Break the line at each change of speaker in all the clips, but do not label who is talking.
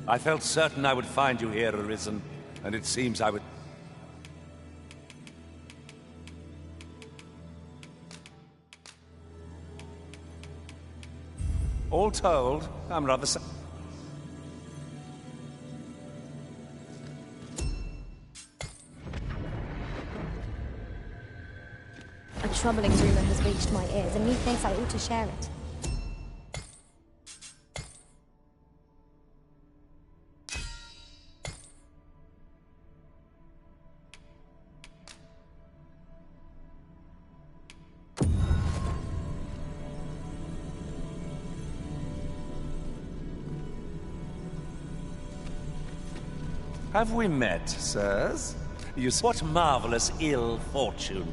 I felt certain I would find you here, Arisen, and it seems I would... All told, I'm rather...
A troubling rumor has reached my ears, and methinks I ought to share it.
Have we met, sirs? What marvelous ill fortune.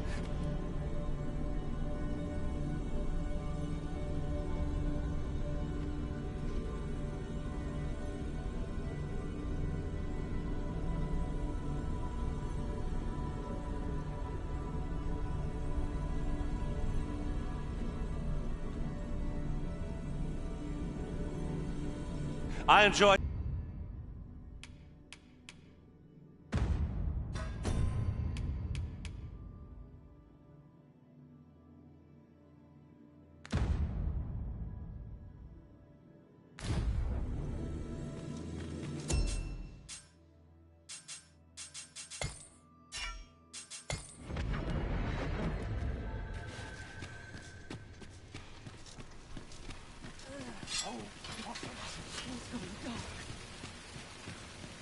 I enjoy...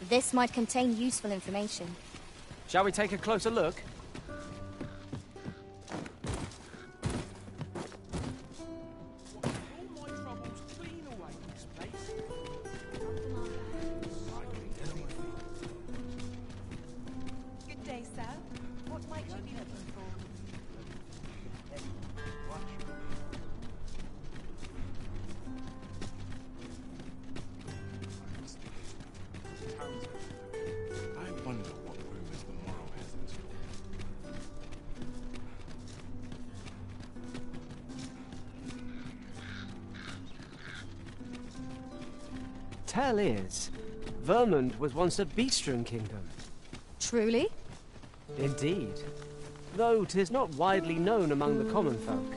This might contain useful information.
Shall we take a closer look?
Good day, sir. What might you be looking for?
I wonder what rumors the morrow has in store.
Tell is, Vermund was once a Beastren kingdom.
Truly?
Indeed. Though 'tis not widely known among the common folk.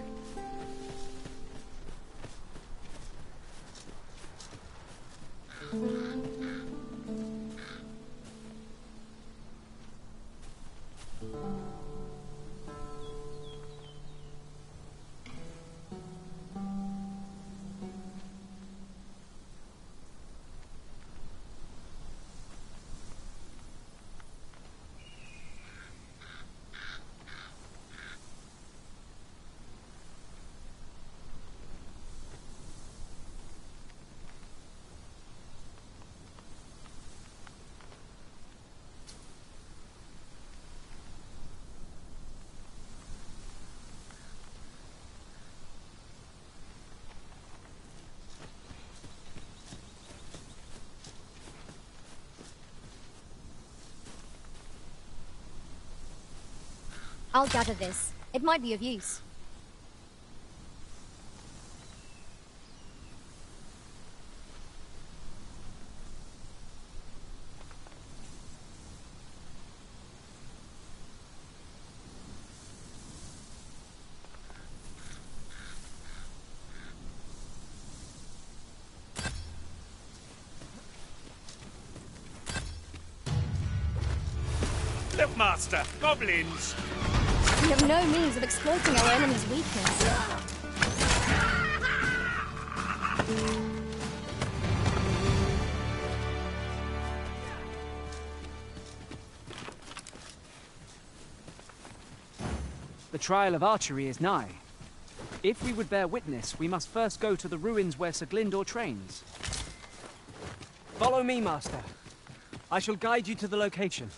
I'll gather this. It might be of use.
Look, Master! Goblins!
We have no means of exploiting our enemy's weakness.
The trial of archery is nigh. If we would bear witness, we must first go to the ruins where Sir Glyndor trains. Follow me, Master. I shall guide you to the location.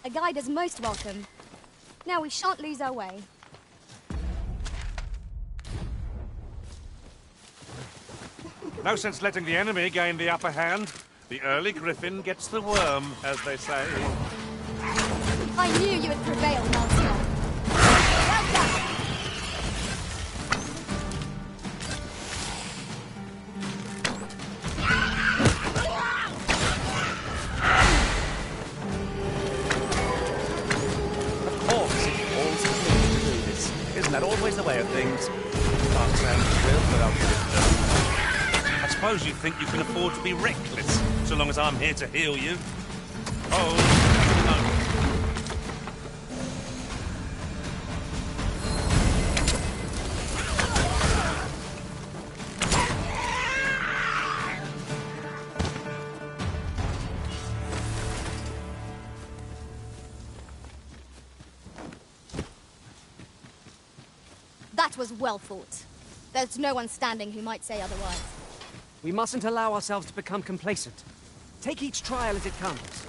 A guide is most welcome. Now we shan't lose our way.
No sense letting the enemy gain the upper hand. The early griffin gets the worm, as they say.
I knew you would prevail, Master. Well done.
Isn't that always the way of things? Can't sound thrilled, but I'll give it a go. I suppose you think you can afford to be reckless, so long as I'm here to heal you. Oh, no.
That was well fought. There's no one standing who might say otherwise.
We mustn't allow ourselves to become complacent. Take each trial as it comes.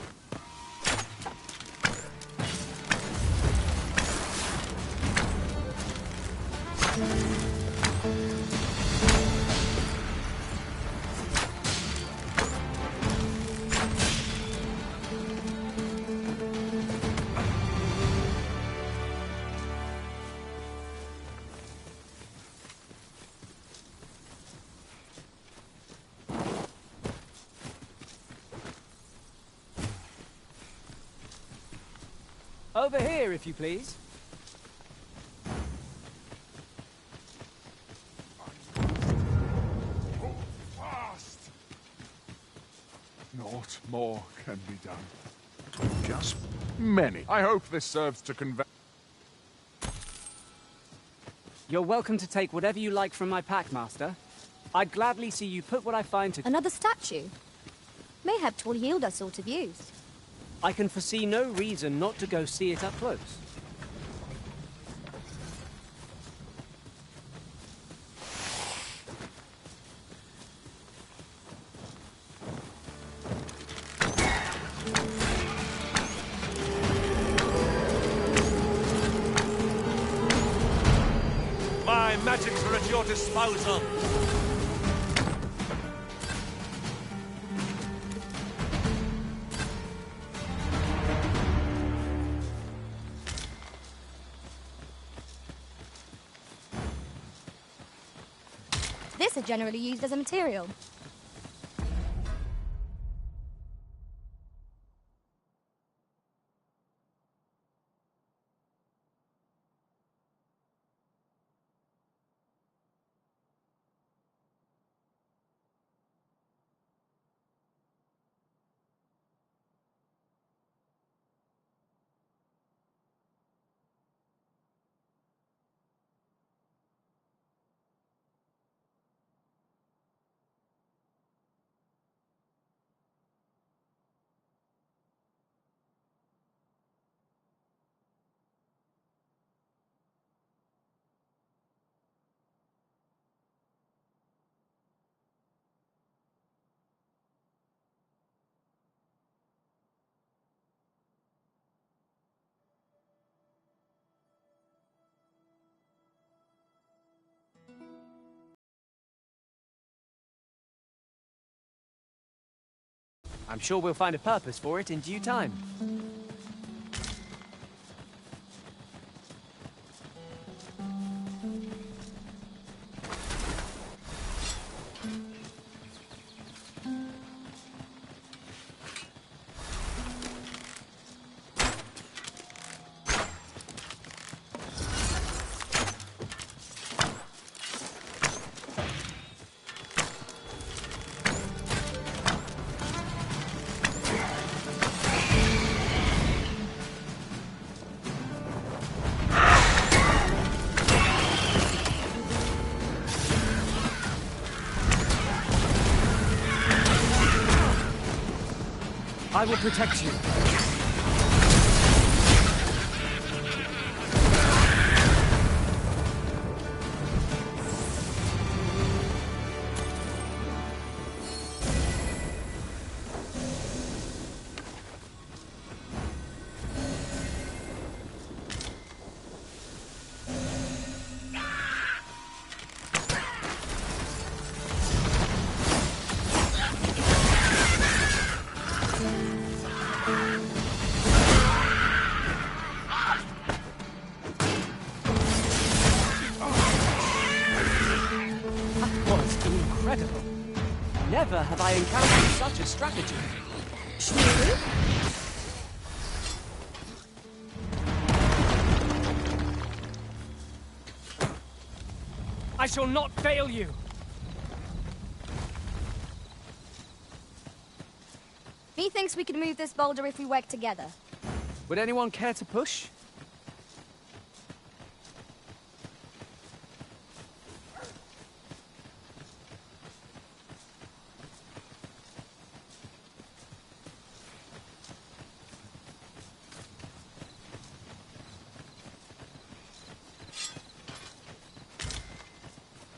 Over here, if you please.
Fast! Naught more can be done. Just many. I hope this serves to convey.
You're welcome to take whatever you like from my pack, Master. I'd gladly see you put what I find to...
Another statue? Mayhap 'twill yield us sort of use.
I can foresee no reason not to go see it up close.
My magics are at your disposal.
This is generally used as a material.
I'm sure we'll find a purpose for it in due time. I will protect you. Incredible. Never have I encountered such a strategy.
Shmuru?
I shall not fail you!
Methinks we could move this boulder if we work together.
Would anyone care to push?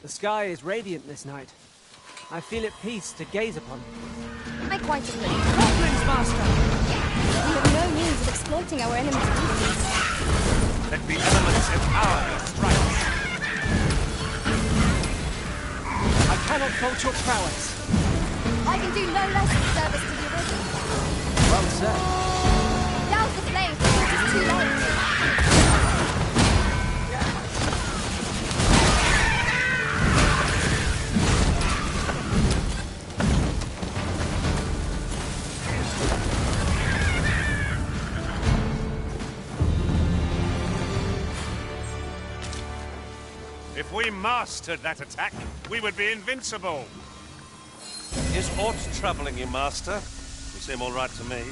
The sky is radiant this night. I feel at peace to gaze upon it.
I quite agree.
Goblins, Master!
We have no means of exploiting our enemy's weakness.
Let the elements empower your strikes.
I cannot fault your prowess.
I can do no less than service to the arisen.
Well said.
Douse the flames before it is too late.
If we mastered that attack, we would be invincible. Is aught troubling you, Master? You seem all right to me.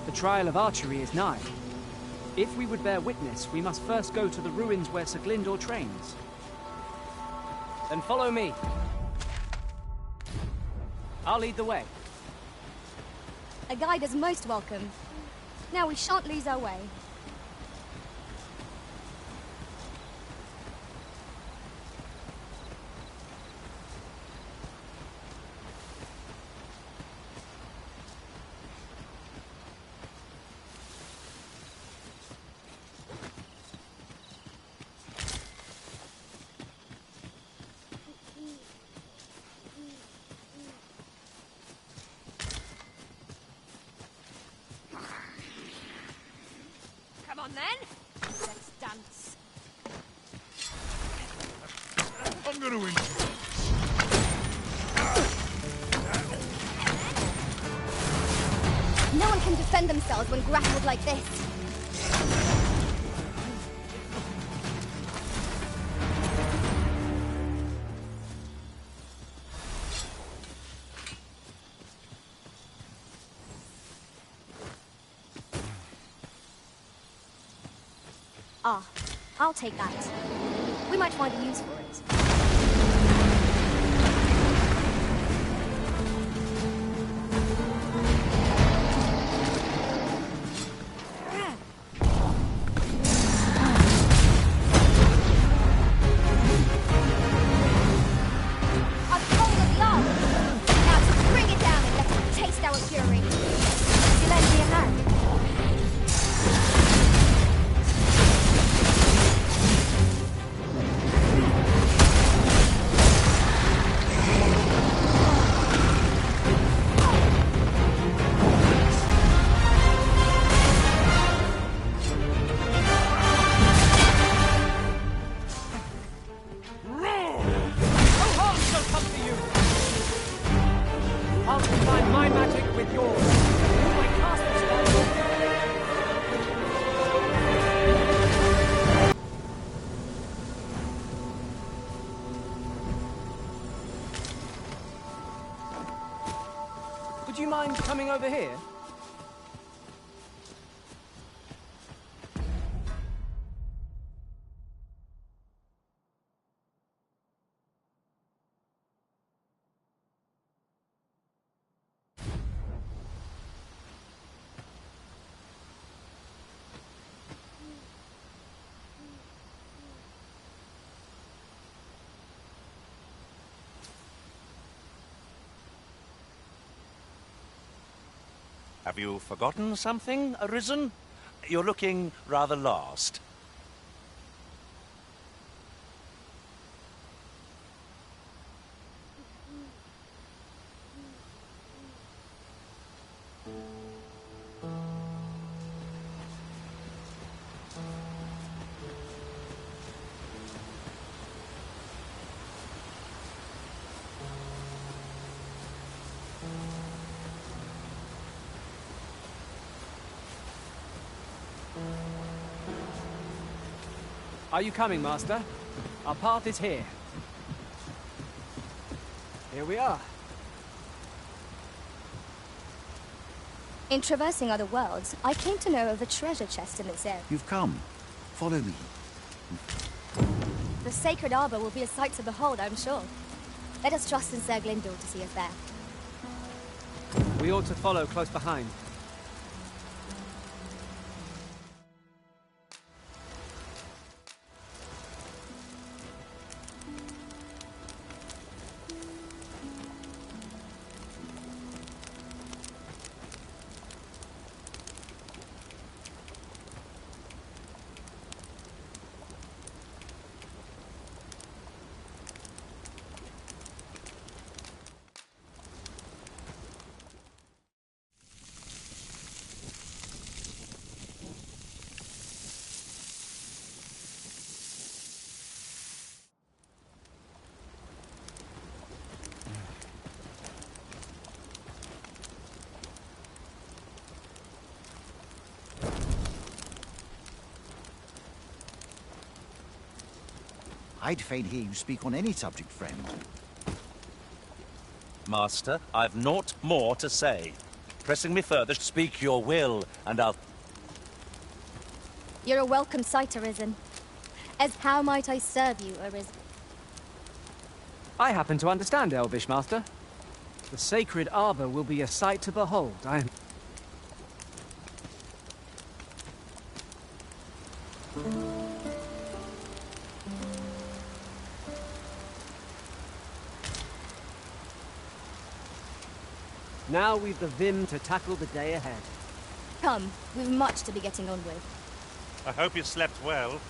The trial of archery is nigh. If we would bear witness, we must first go to the ruins where Sir Glindor trains. Then follow me. I'll lead the way.
A guide is most welcome. Now we shan't lose our way.
Come on then, let's dance.
I'm going to enjoy.
No one can defend themselves when grappled like this. Ah, I'll take that. We might find a use for it. I've hold of the arm. Now to bring it down and let it taste our fury. You lend me a hand.
No harm shall come to you! I'll combine my magic with yours. My castle spell. Would you mind coming over here?
Have you forgotten something, Arisen? You're looking rather lost.
Are you coming, Master? Our path is here. Here we are.
In traversing other worlds, I came to know of a treasure chest in this area.
You've come. Follow me.
The sacred arbor will be a sight to behold, I'm sure. Let us trust in Sir Glindor to see us there.
We ought to follow close behind.
I'd fain hear you speak on any subject, friend.
Master, I've naught more to say. Pressing me further, speak your will, and I'll...
You're a welcome sight, Arisen. As how might I serve you, Arisen?
I happen to understand, Elvish Master. The sacred arbor will be a sight to behold. Now we've the vim to tackle the day ahead.
Come, we've much to be getting on with.
I hope you slept well.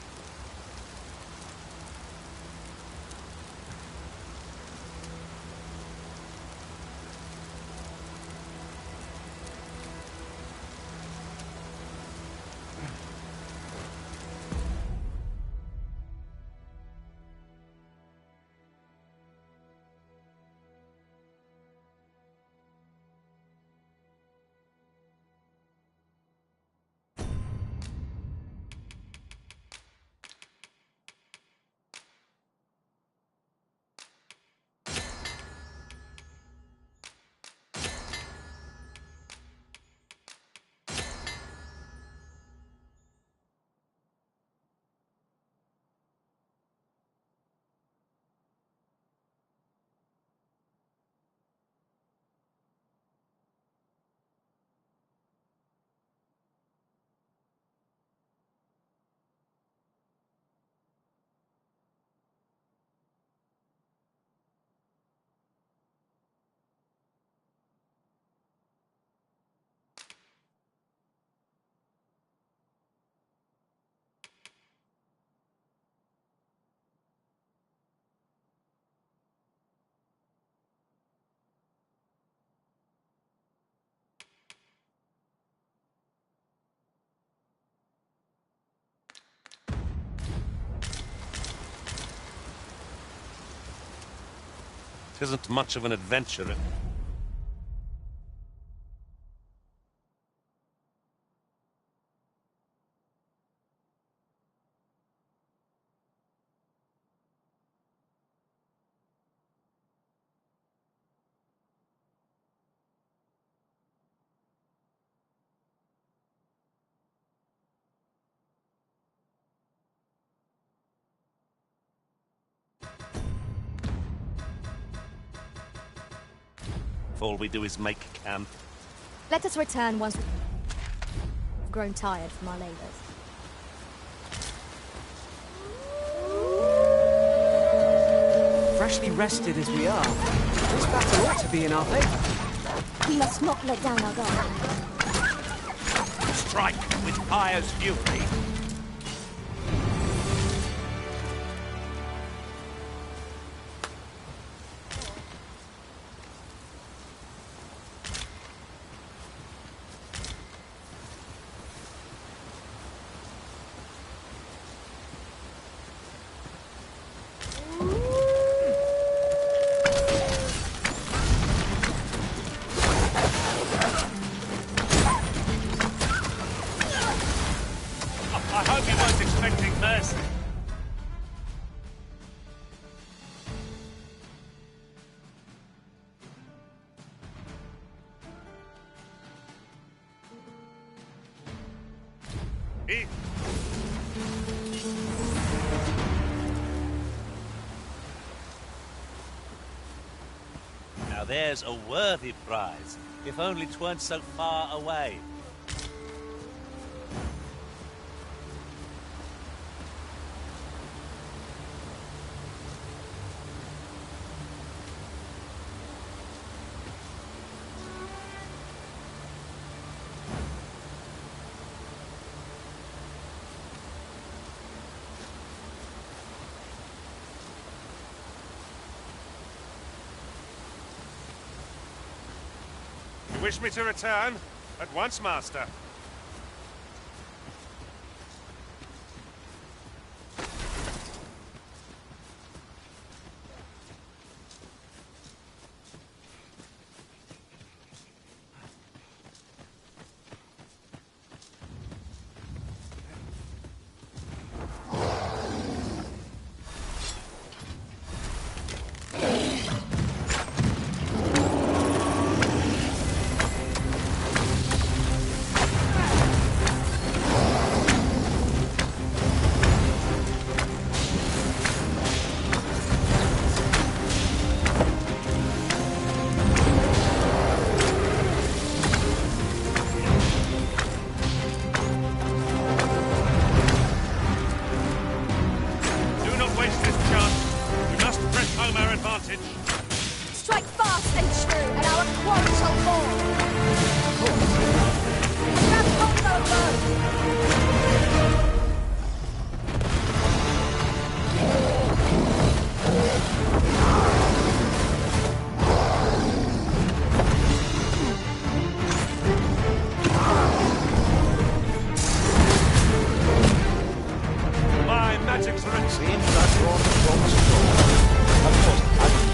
'Tisn't much of an adventure. If all we do is make camp.
Let us return once we've grown tired from our labours.
Freshly rested as we are, this battle ought to be in our favour.
We must not let down our guard.
Strike with pious fury. I hope he weren't expecting mercy. Now there's a worthy prize, if only 'tweren't so far away. You wish me to return? At once, Master.
Strike fast and true, and our quarrel shall fall. Grab longbow bow.
My magic's rich.
Seems that you're on the wrong stroke. Of course, I didn't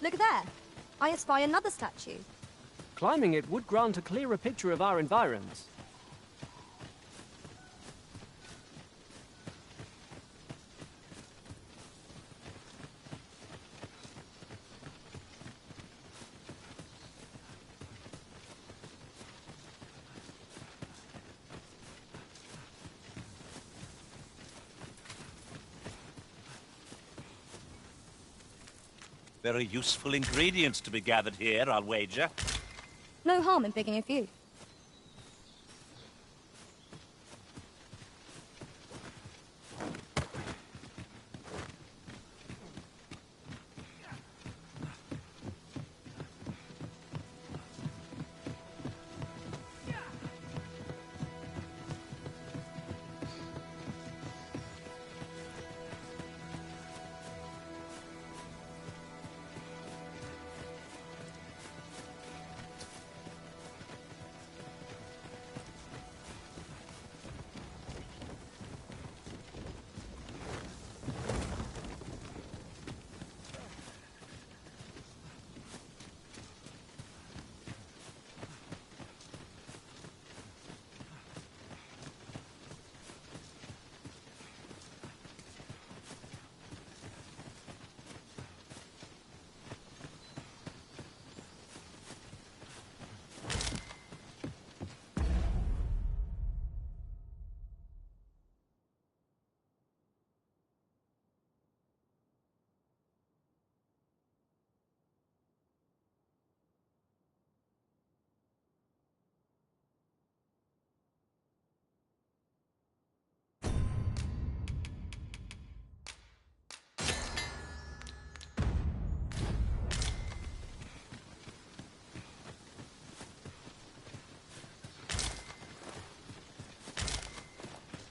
Look there. I espy another statue.
Climbing it would grant a clearer picture of our environs.
Very useful ingredients to be gathered here, I'll wager.
No harm in picking a few.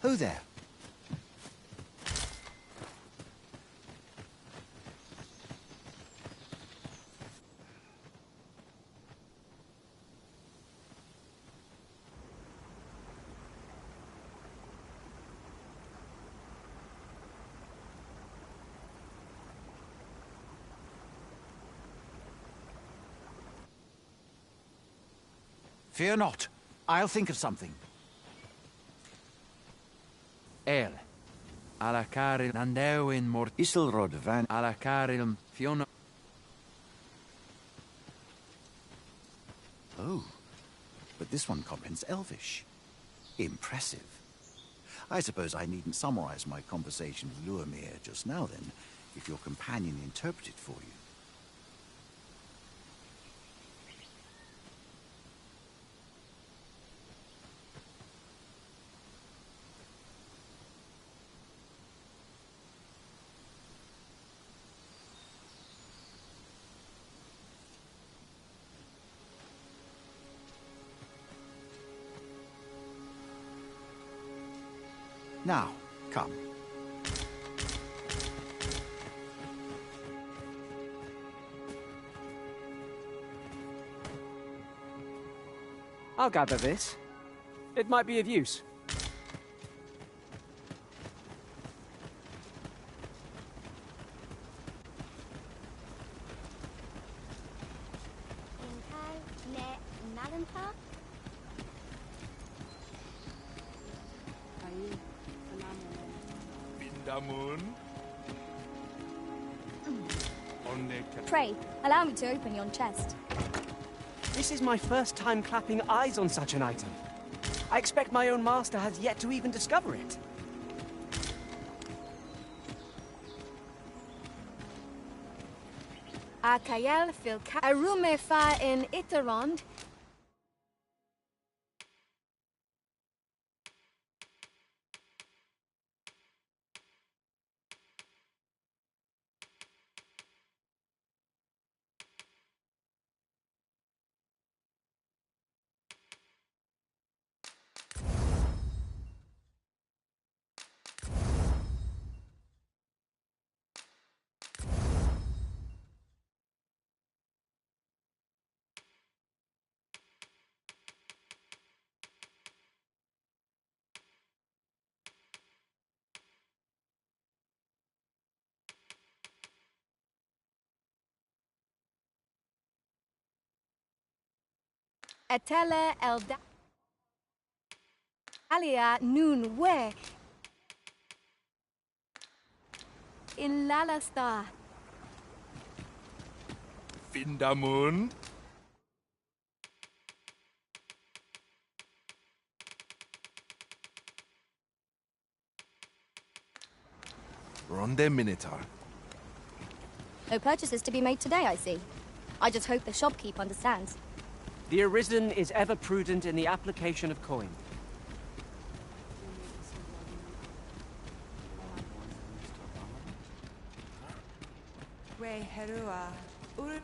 Who there? Fear not. I'll think of something.
El. Alla caril nandewin mort
Isilrod van...
alla carilum fiona.
Oh, but this one comprehends Elvish. Impressive. I suppose I needn't summarize my conversation with Luamir just now, then, if your companion interpreted for you. Now, come.
I'll gather this. It might be of use.
Pray, allow me to open yon chest.
This is my first time clapping eyes on such an item. I expect my own master has yet to even discover it.
Akayel fil arume fa in Iterond. Etele elda alia nun we in Lalasta.
Vindamund. Ronde Minotaur.
No purchases to be made today, I see. I just hope the shopkeep understands.
The Arisen is ever prudent in the application of coin.
We herua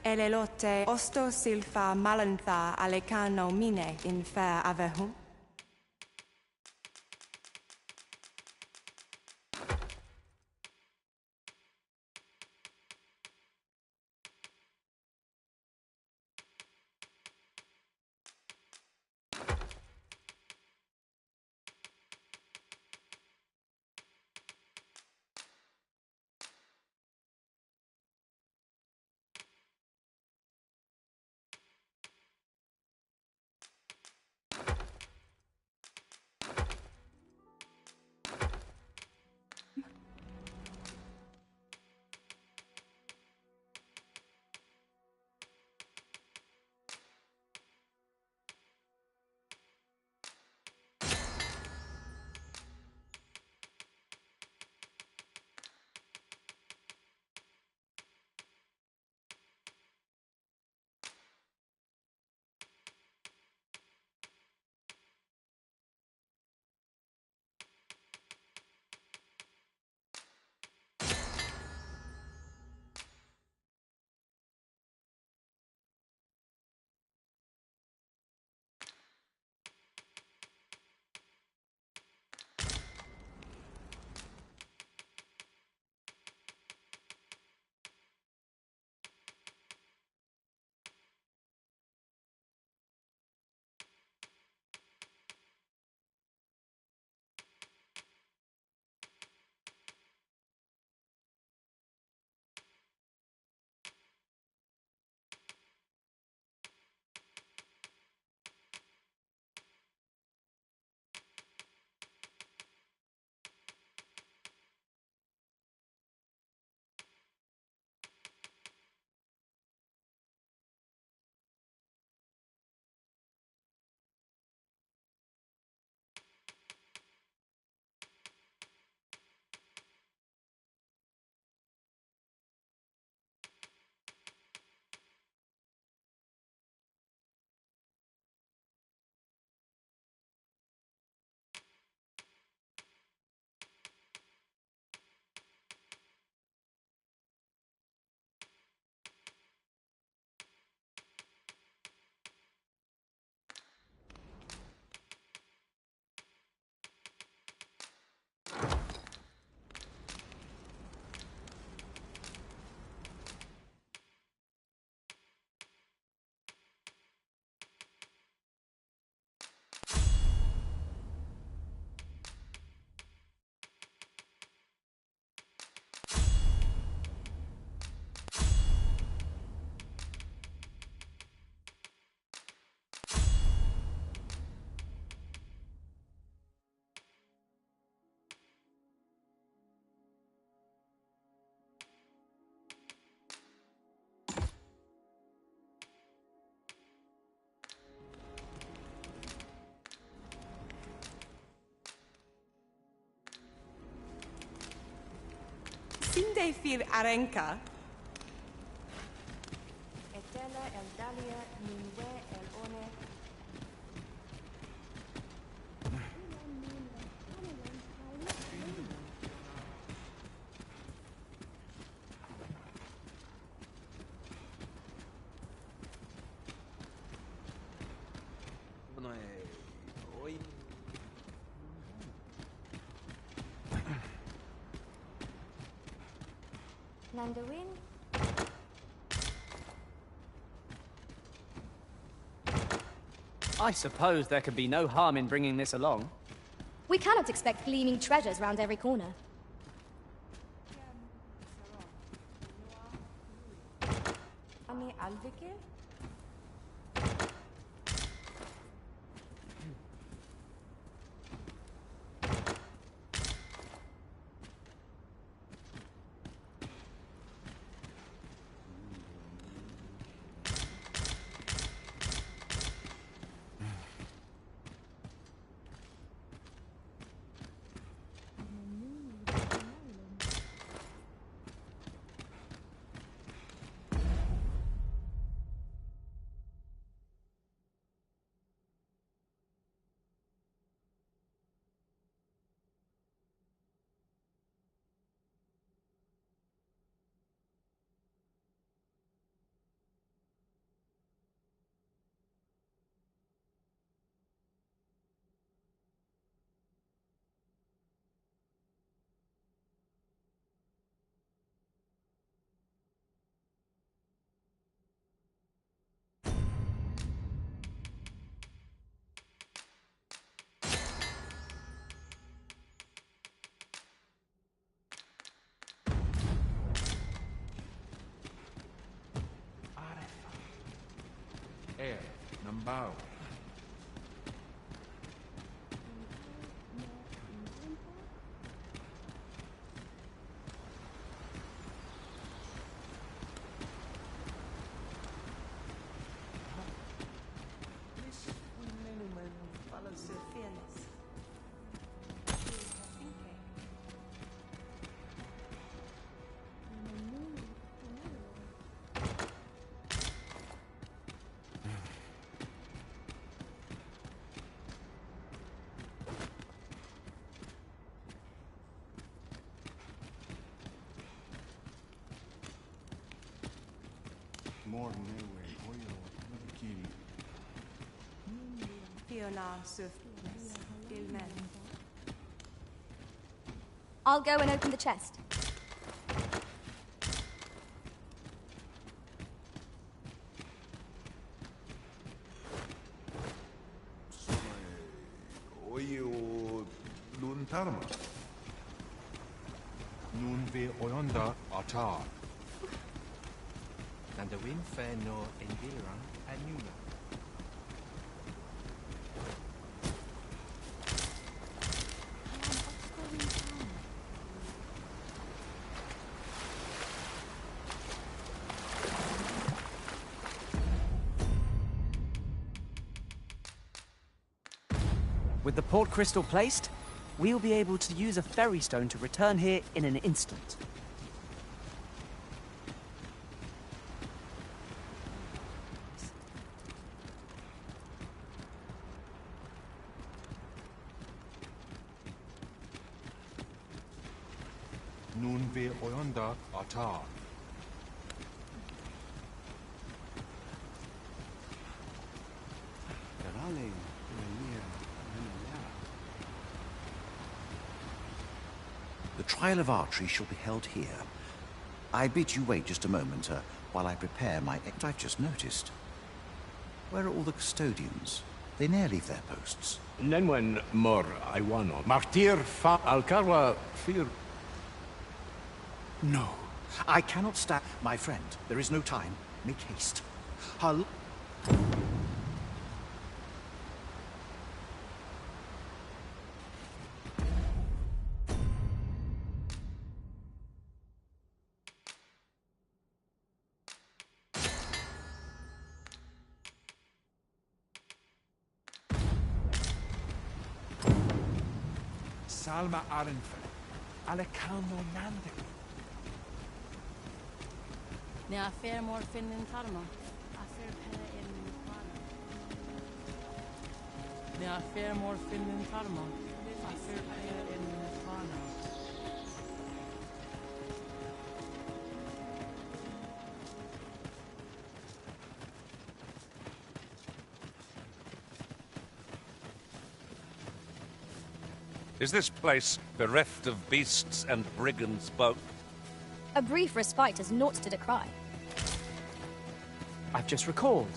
elelote osto silfa malantha alecano mine in fair avehum. Sinde fir arenca. Etela el dalia minwe el one.
Nandarin?
I suppose there could be no harm in bringing this along.
We cannot expect gleaming treasures round every corner.
Ani alvike?
bow.
So fearless.
More newe, oyo, kiri.
Fiona Swiftness. Ilmen.
I'll go and open the chest.
Oyo, luntarma. Nun ve oyonda atar.
Nandawin fe no enviran anuna.
With the port crystal placed, we'll be able to use a ferry stone to return here in an instant.
Nun ve oyonda atar.
The trial of archery shall be held here. I bid you wait just a moment while I prepare my act. I've just noticed. Where are all the custodians? They ne'er leave their posts.
ng1 mor iwano. Martir fa alcarwa fir.
No, I cannot stand. My friend, there is no time. Make haste. Hal.
Salma Arenfe. Alekano Nande.
Ne affair more fin in Tarma. Affair pera in Nirvana. Ne affair more fin in Tarma. Affair pera in Nirvana.
Is this place bereft of beasts and brigands both?
A brief respite is naught to decry.
I've just recalled.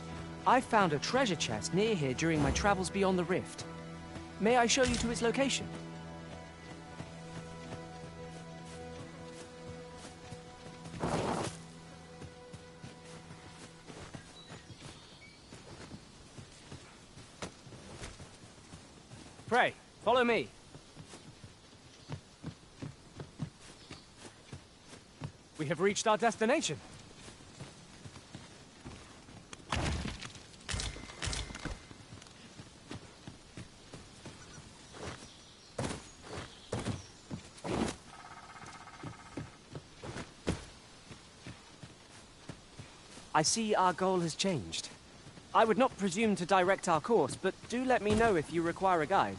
I found a treasure chest near here during my travels beyond the rift. May I show you to its location? Pray, follow me. We have reached our destination. I see our goal has changed. I would not presume to direct our course, but do let me know if you require a guide.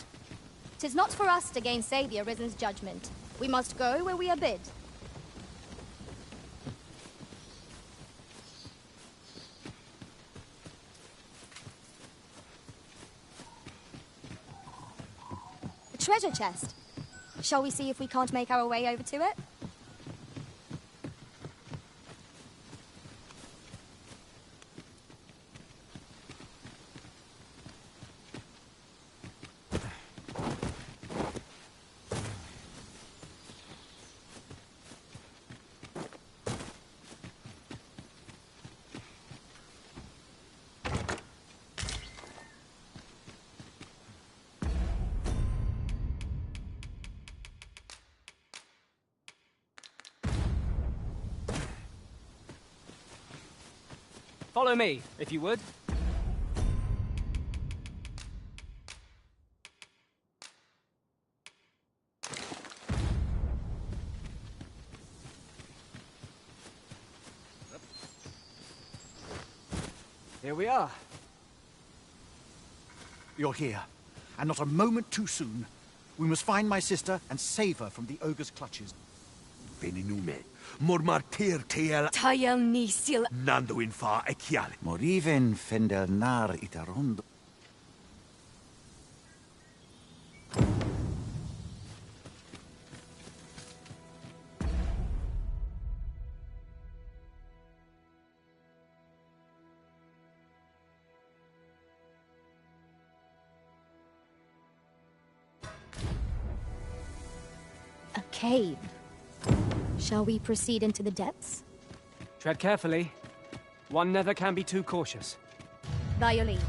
'Tis not for us to gainsay the Arisen's judgment. We must go where we are bid. A treasure chest. Shall we see if we can't make our way over to it?
Follow me, if you would. Here we are.
You're here, and not a moment too soon. We must find my sister and save her from the ogre's clutches.
Beninume. Mormartir tiel
Tayel ni sil.
nando in fa ekiale.
Moriven fendel nar itarondo.
A cave. Shall we proceed into the depths?
Tread carefully. One never can be too cautious.
By your leave.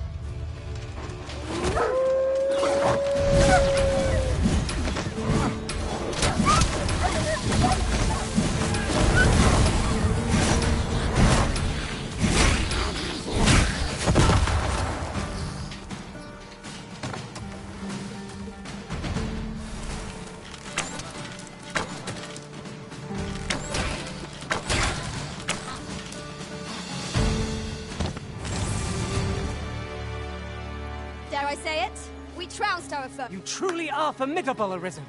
Dare I say it? We trounced our foe.
You truly are formidable, Arisen.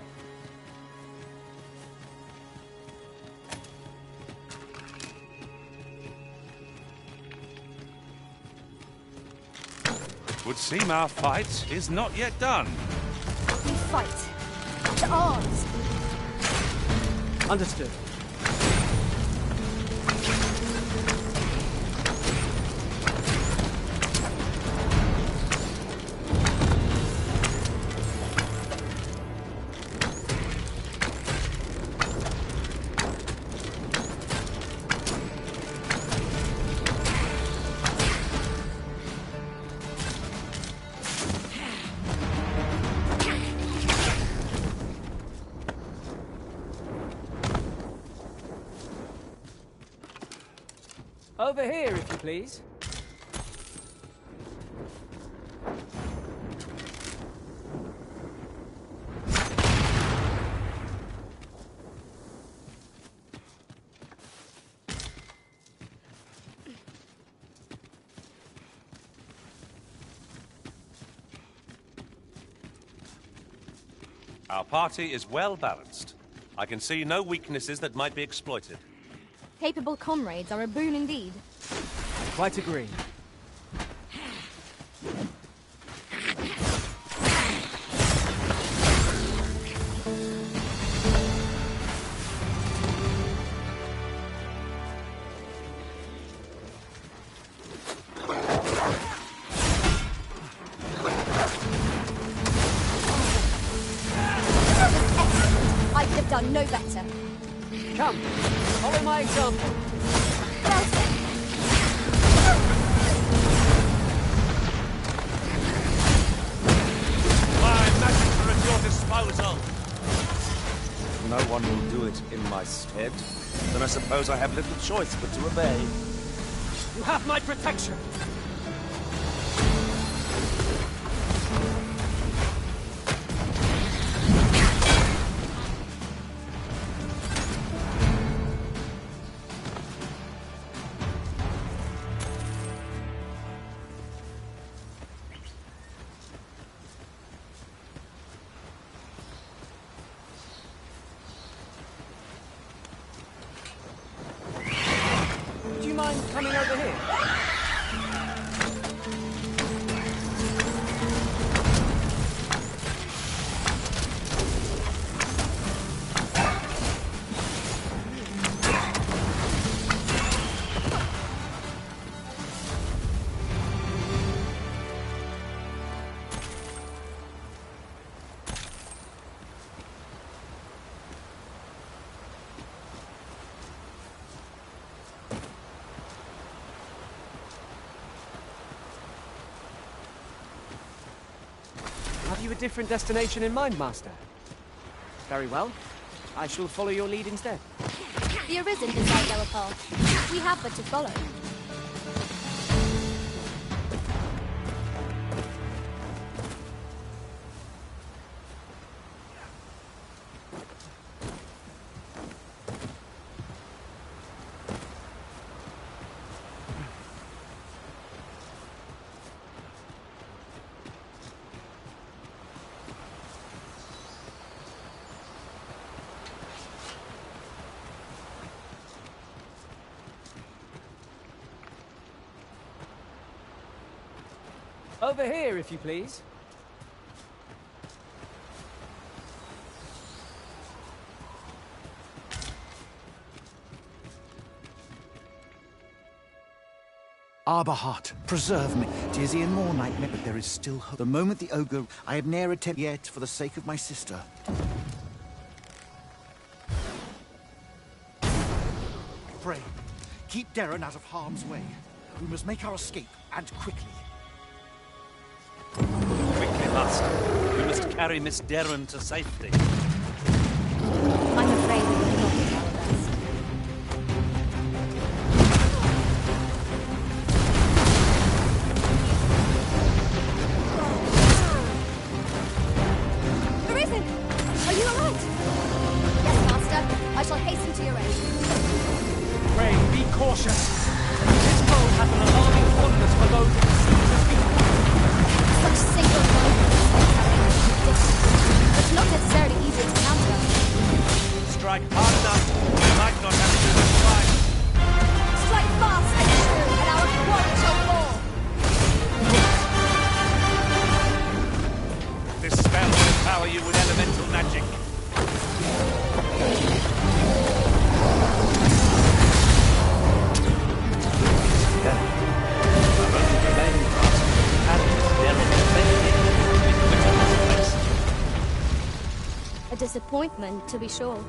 Would seem our fight is not yet done.
We fight. To arms.
Understood. Over here, if you please.
Our party is well balanced. I can see no weaknesses that might be exploited.
Capable comrades are a boon indeed.
Quite agree.
I could have done no better.
Come, follow my example.
My magic are at your disposal.
No one will do it in my stead. Then I suppose I have little choice but to obey.
You have my protection. Do you mind coming over here? Have you a different destination in mind, Master? Very well. I shall follow your lead instead.
The Arisen decide our path. We have but to follow.
Over here, if you please.
Arberheart, preserve me. 'Tis e'en more nightmare, but there is still hope. The moment the ogre, I have ne'er attempted yet for the sake of my sister. Pray, keep Darren out of harm's way. We must make our escape, and quickly.
Quickly, Master. We must carry Miss Derren to safety.
I'm afraid we will not do our best. Arisen! Are you alright? Yes, Master. I shall hasten to your aid.
Ray, be cautious. This road has an alarming fondness for those who see the people.
Such single moments it's not necessarily easy to counter.
Strike hard enough. We might not have to do this twice.
Strike fast and true, and our quarry shall fall.
This spell will empower you with elemental magic.
A disappointment, to be sure.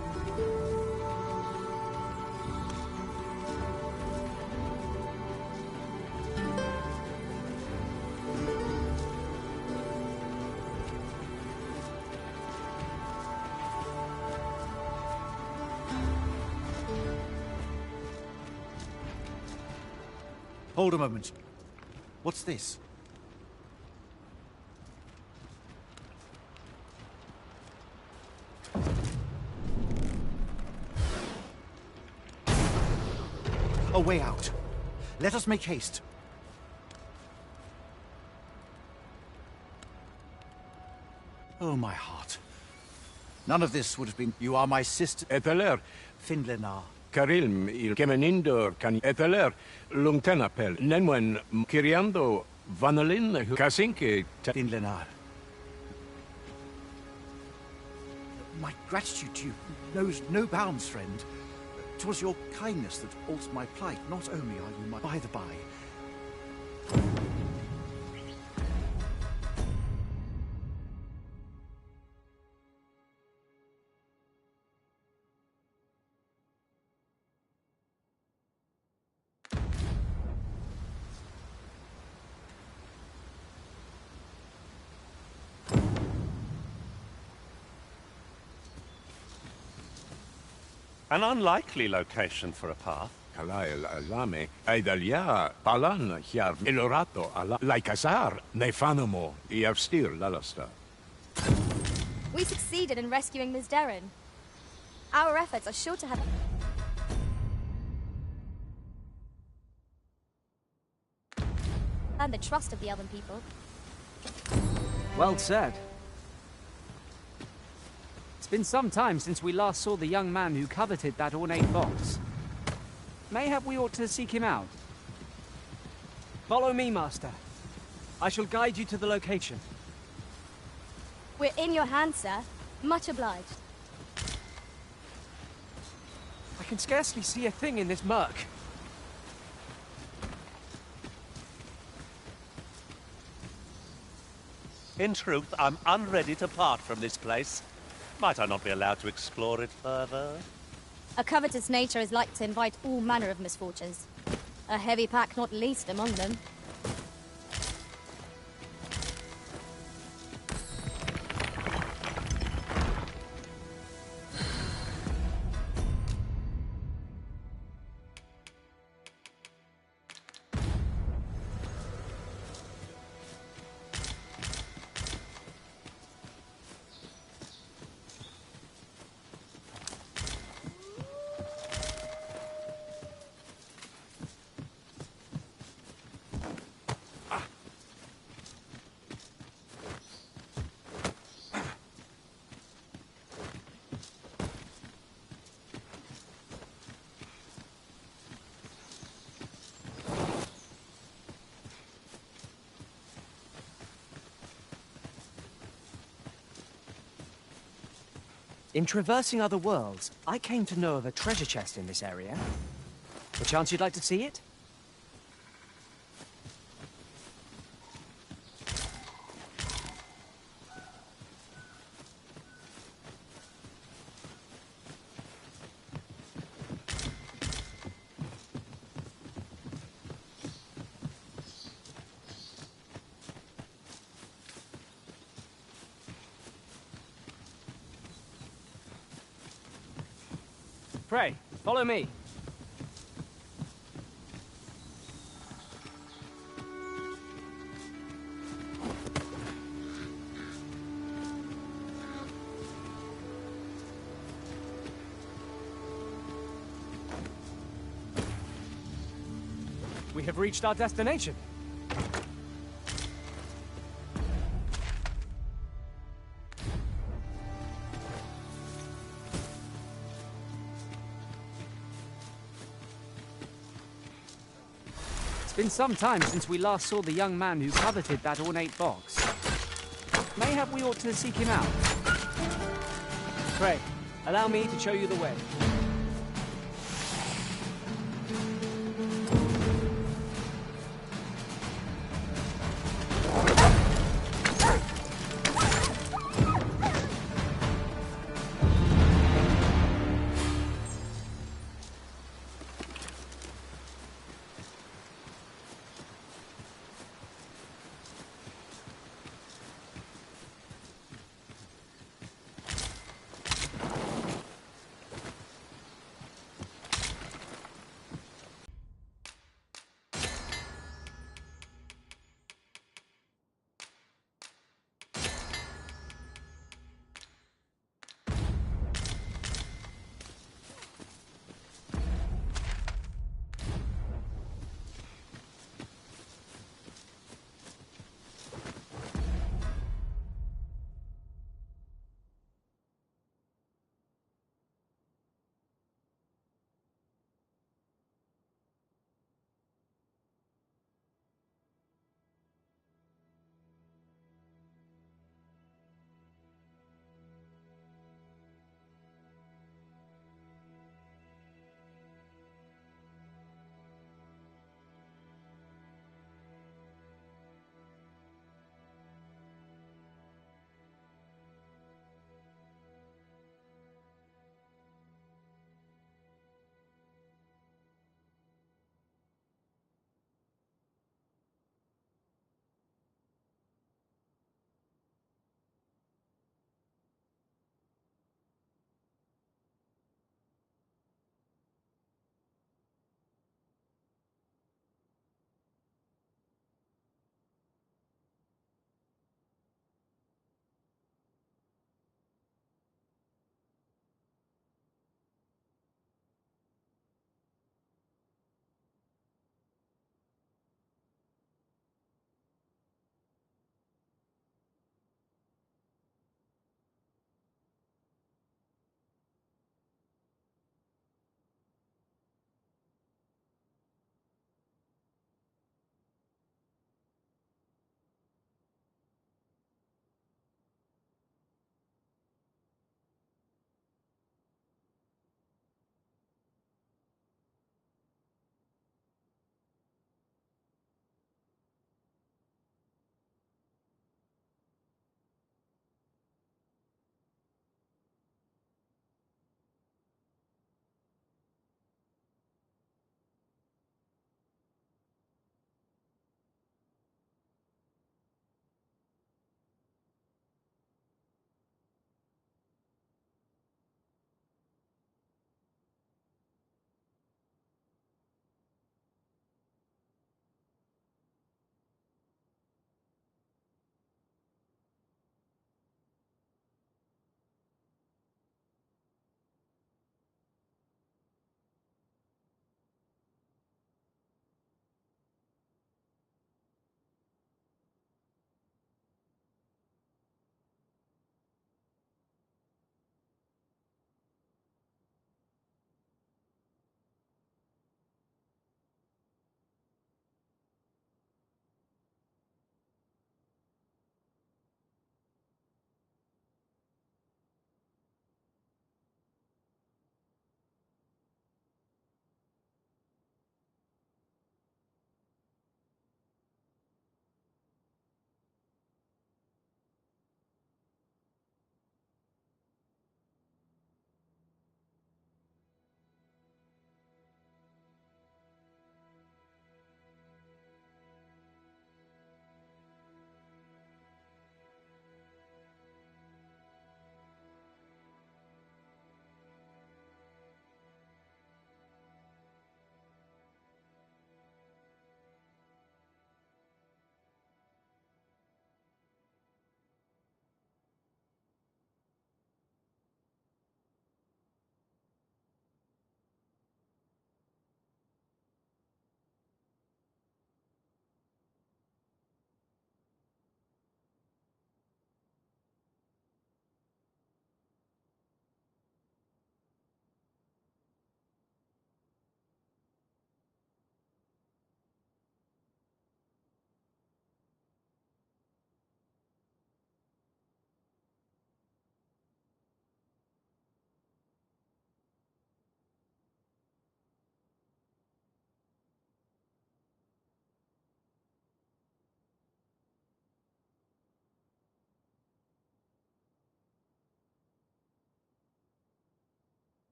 Hold a moment. What's this? A way out. Let us make haste. Oh, my heart. None of this would have been... You are my sister...
Eteler,
Finlenar.
Karilm, il kemenindor kan eteler, lungtenapel, nenwen, kiriando, vanalin, kasinke,
Finlenar. My gratitude to you knows no bounds, friend. 'Twas your kindness that altered my plight. Not only are you my... By the by.
An unlikely location for a path.
Kalail alame, aidalia, palan, hiar, elorato, ala, laikasar, nefanamo, iavstir lalasta.
We succeeded in rescuing Miss Derren. Our efforts are sure to have... and the trust of the Elven people.
Well said. It's been some time since we last saw the young man who coveted that ornate box. Mayhap we ought to seek him out. Follow me, Master. I shall guide you to the location.
We're in your hands, sir. Much obliged.
I can scarcely see a thing in this murk.
In truth, I'm unready to part from this place. Might I not be allowed to explore it further?
A covetous nature is like to invite all manner of misfortunes. A heavy pack not least among them.
In traversing other worlds, I came to know of a treasure chest in this area. Perchance you'd like to see it? Pray, follow me. We have reached our destination. It's been some time since we last saw the young man who coveted that ornate box. Mayhap we ought to seek him out. Pray, allow me to show you the way.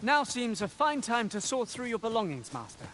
Now seems a fine time to sort through your belongings, Master.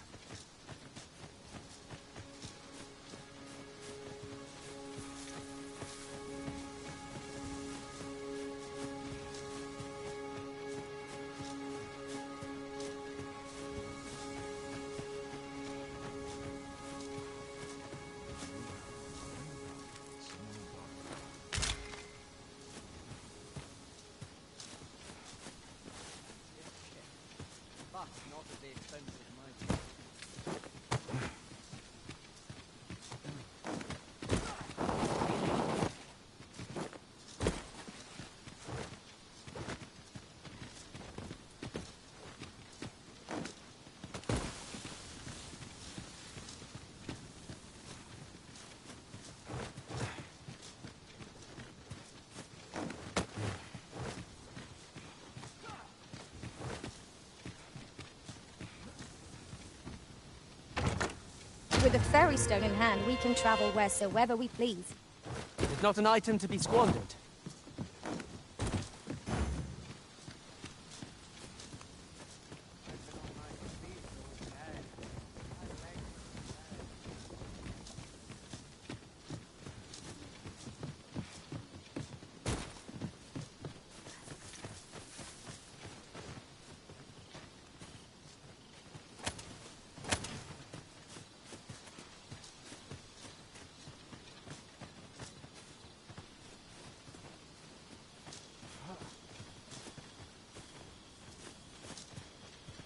With a fairy stone in hand, we can travel wheresoever we please.
It is not an item to be squandered.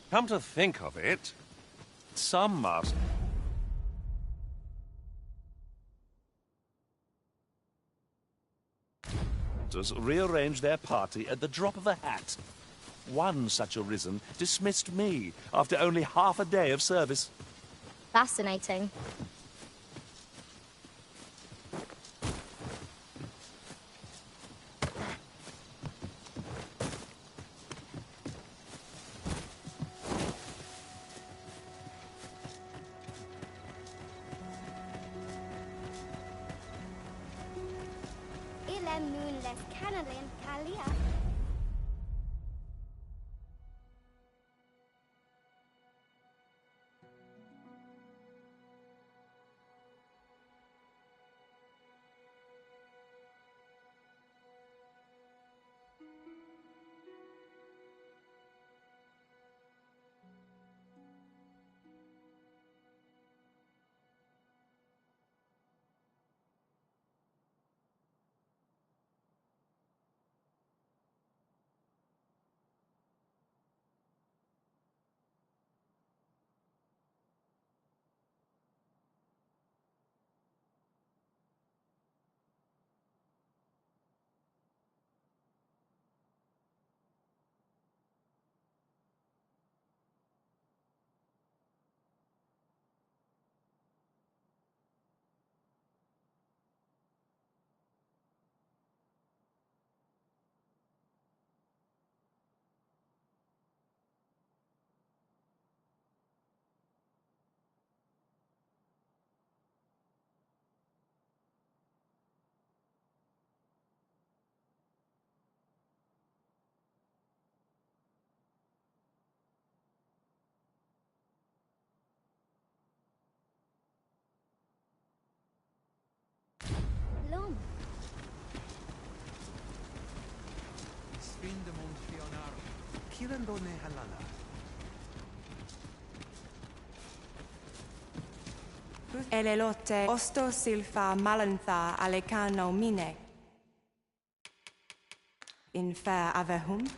Come to think of it, some masters rearrange their party at the drop of a hat. One such arisen dismissed me after only half a day of service.
Fascinating. Moonless Canalin Kalia. Long.
Elelote osto silfa malantha alecano mine. In fair avehum.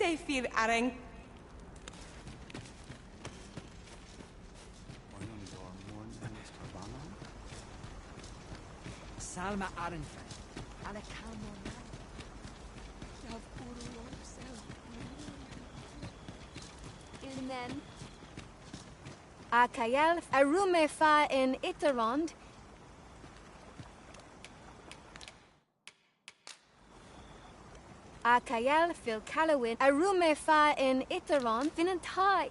Sinde fir areng.
Salma Arenfe.
Ilmen. Akayel Arumefa in Iterond. Akayel Phil Callowin Arumefa in Iterond. Vinantai.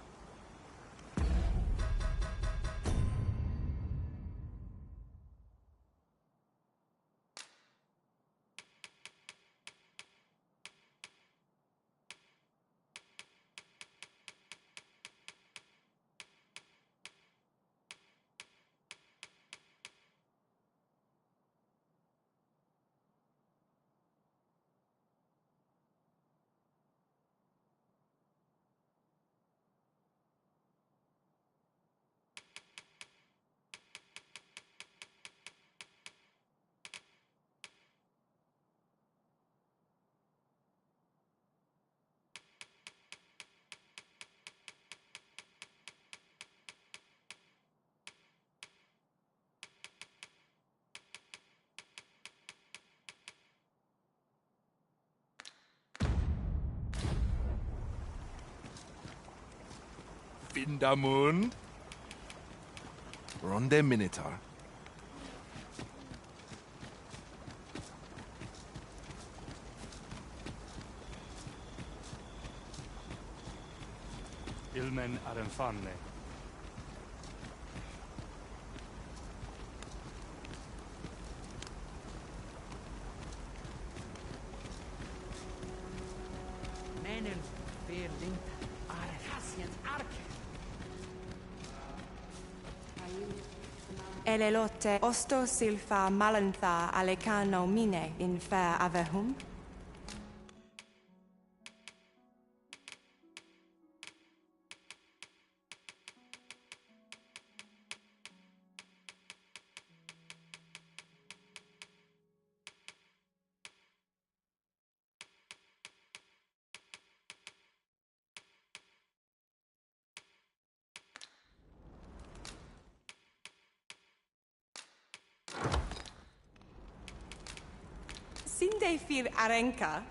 Vindamund. Ronde Minotaur.
Ilmen Arenfanne.
Menel Verlinta. Arcasians Arke.
Elelote osto silfa malantha alecano mine in fair avehum. Sinde fir arenka.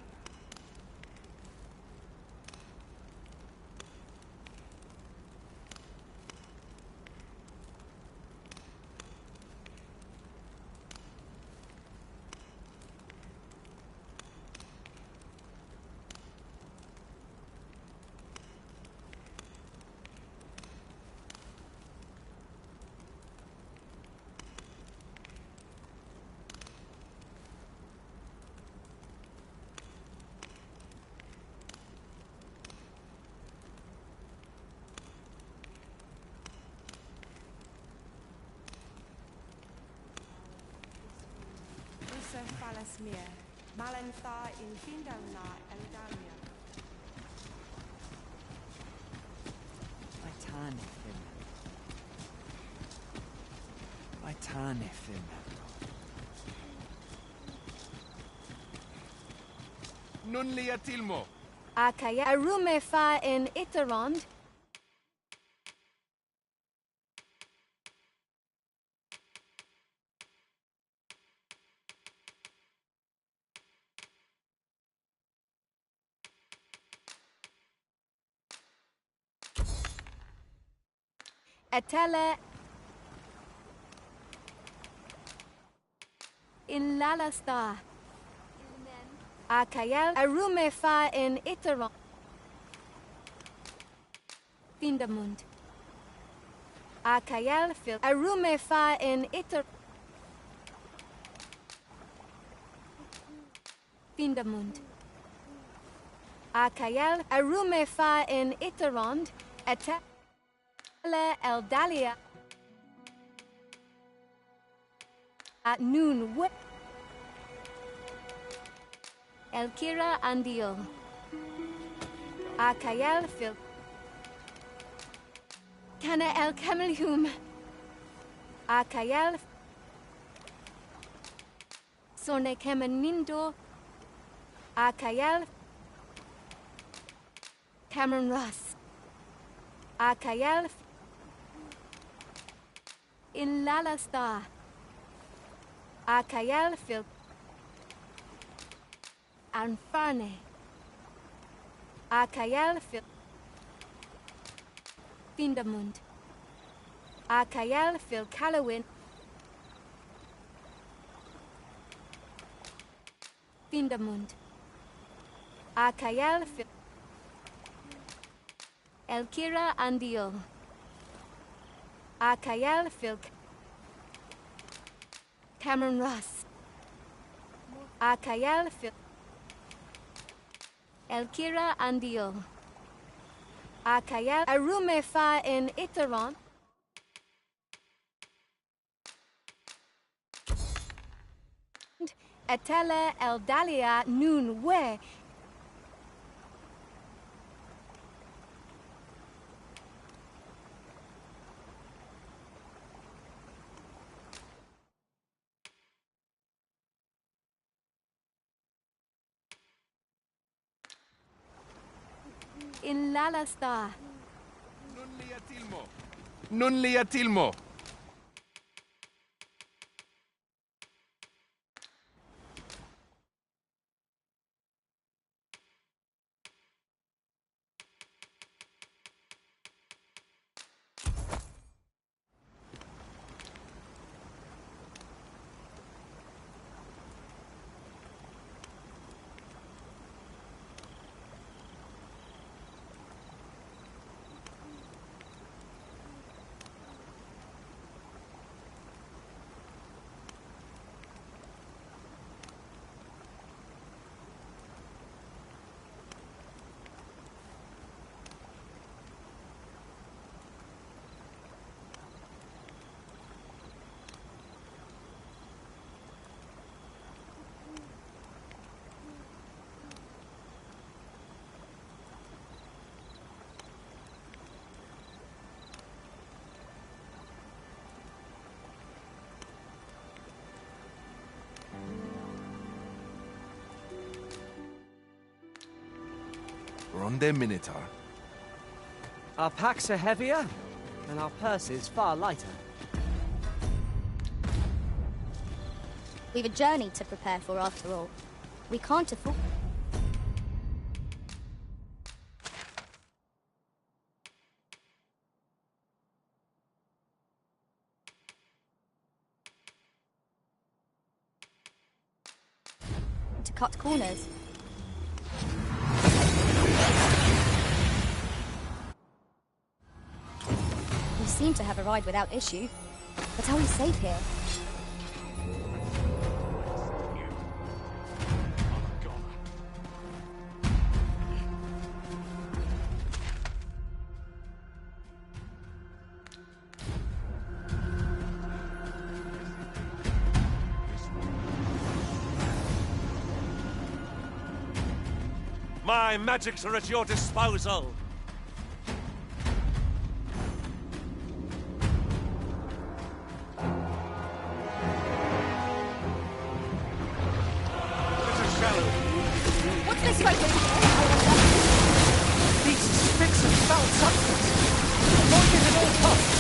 Falasmir, Malantha in Findalna Eldaria.
Vatanefim.
Nun liatilmo.
Akaya Arumefa in Iterond. Atala in Lalasta. Akayal Arumefa in Iteron. Vindamund. Akayal Phil Arumefa in Iter. Vindamund. Akayal Arumefa in Iterond. Atala Eldalia. At noon, what? Elkira Andio. Akayal Phil. Kana El Kamelium. Akayal. Sone Kemenindo. Akayal. Cameron Russ. Akayel in Lalasta. Akayel Phil Anfarne. Akayel Phil Findamund. Akayel Phil Callowin. Findamund. Akayel Phil Elkira Andio. Akayel Phil Cameron Russ. Akayel Phil Elkira Andio. Akayel Arumefa in Iteron. Etele Eldalia Noon We. In Lalasta.
Nun liatilmo. Ronde Minotaur.
Our packs are heavier, and our purses far lighter.
We've a journey to prepare for after all. We can't afford... to cut corners. We seem to have arrived without issue. But are we safe here?
My magics are at your disposal.
What's this right
Beasts fix and foul substance. Avoid it at all costs.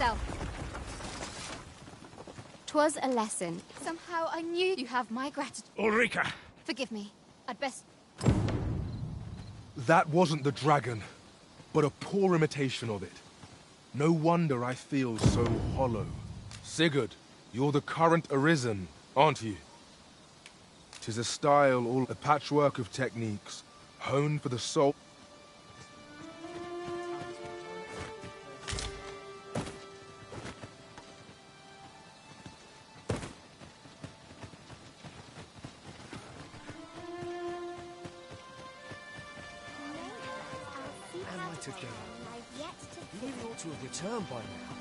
yourself. 'Twas a lesson. Somehow I knew you have my gratitude.
Ulrika!
Forgive me. I'd best...
That wasn't the dragon, but a poor imitation of it. No wonder I feel so hollow. Sigurd, you're the current Arisen, aren't you? 'Tis a style, all a patchwork of techniques, honed for the soul.
To go. You really ought to have returned by now.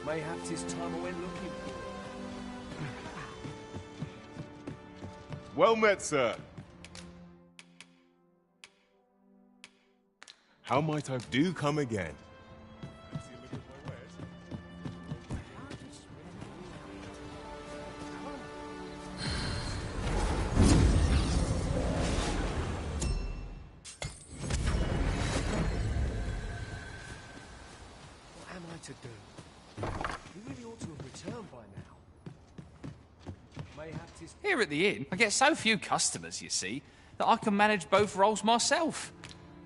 Mayhaps his time I went looking.
Well met, sir. How might I do come again?
To do. You really ought to have returned by now. Mayhaps his...
Here at the inn, I get so few customers, you see, that I can manage both roles myself.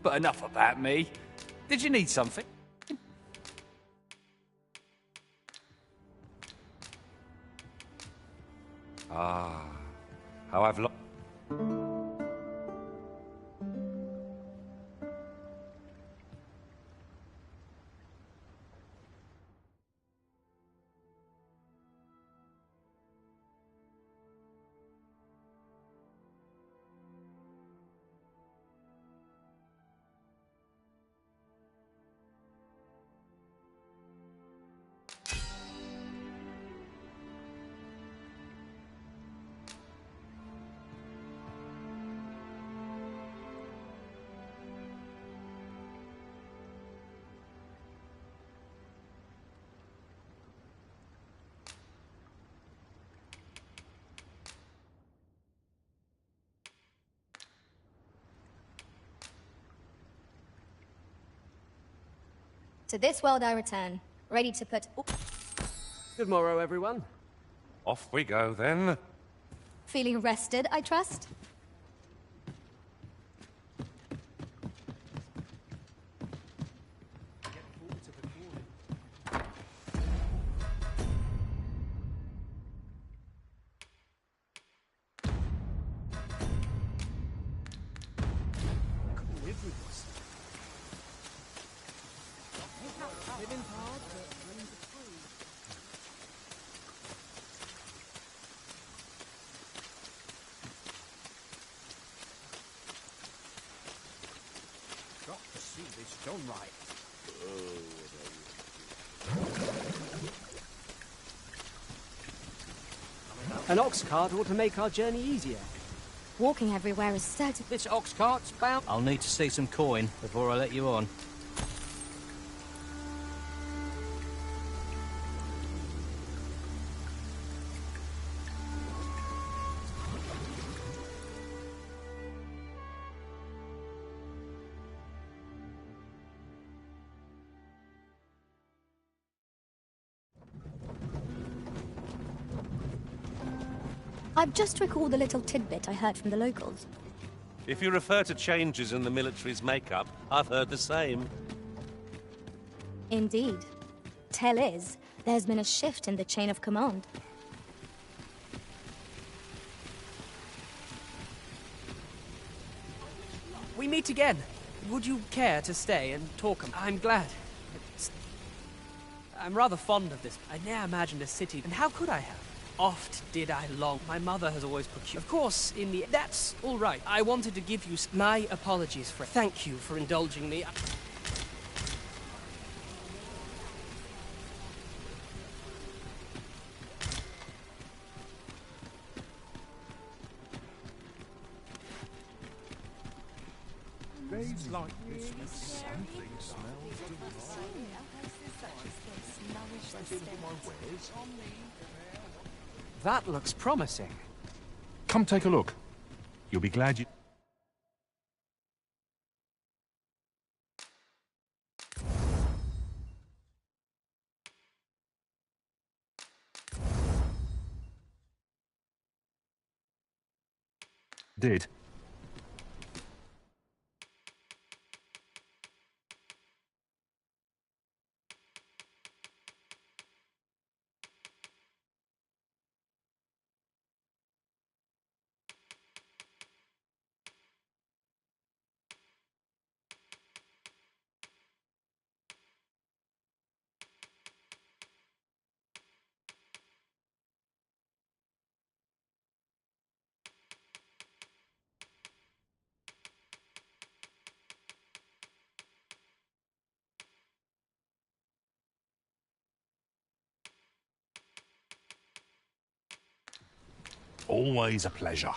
But enough about me. Did you need something?
Ah, how I've lost.
To this world I return, ready to put...
Good morrow, everyone.
Off we go, then.
Feeling rested, I trust?
Got to see this done right. An ox cart ought to make our journey easier.
Walking everywhere is certain...
This ox cart's bound...
I'll need to see some coin before I let you on.
I've just recalled a little tidbit I heard from the locals.
If you refer to changes in the military's makeup, I've heard the same.
Indeed. Tell is, there's been a shift in the chain of command.
We meet again. Would you care to stay and talk? I'm glad. I'm rather fond of this. I ne'er imagined a city, and how could I have? Oft did I long. My mother has always procured. Of course, in the... That's all right. I wanted to give you my apologies, friend. Thank you for indulging me.
Days like this with something smells divine.
That looks promising.
Come take a look. You'll be glad you...
Did. Always a pleasure.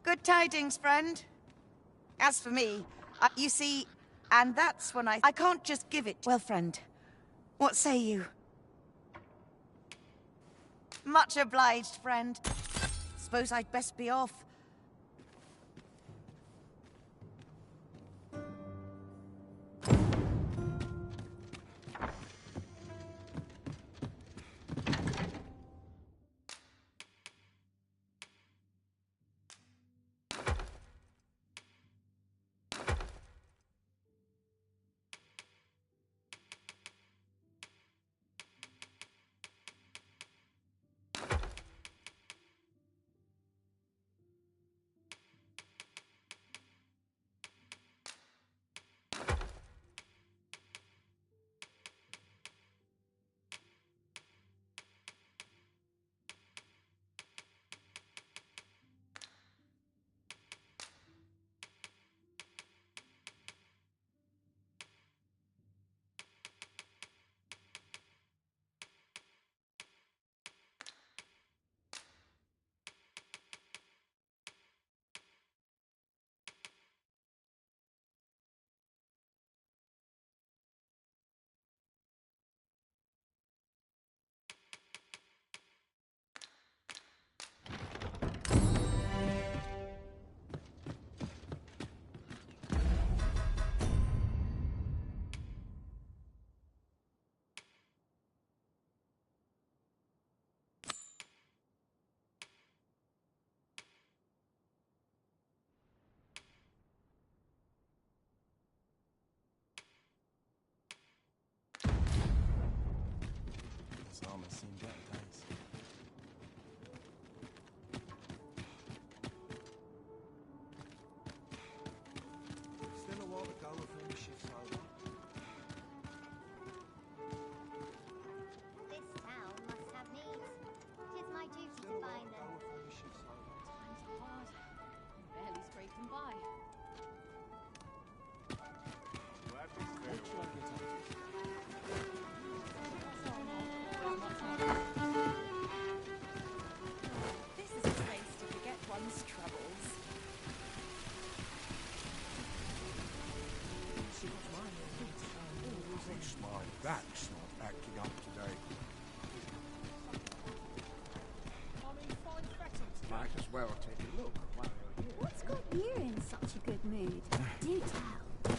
Good tidings, friend. As for me, you see, and that's when I can't just give it. Well, friend, what say you? Much obliged, friend. Suppose I'd best be off.
That's not acting up today. Might as well take a look while you're here.
What's got you in such a good mood? Do tell.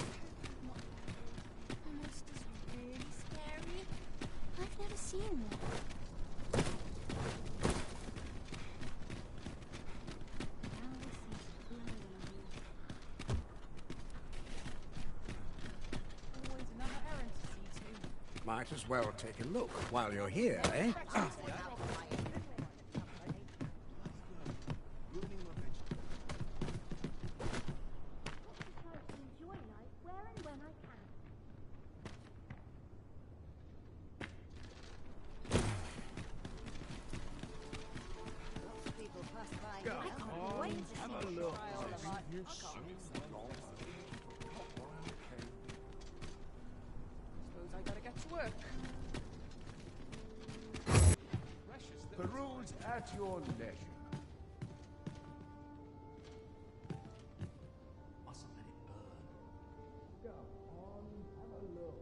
The monster's really scary. I've never seen one.
Might as well take a look while you're here, eh?
rules at your leisure.
Mustn't let it burn.
Go on, have a look.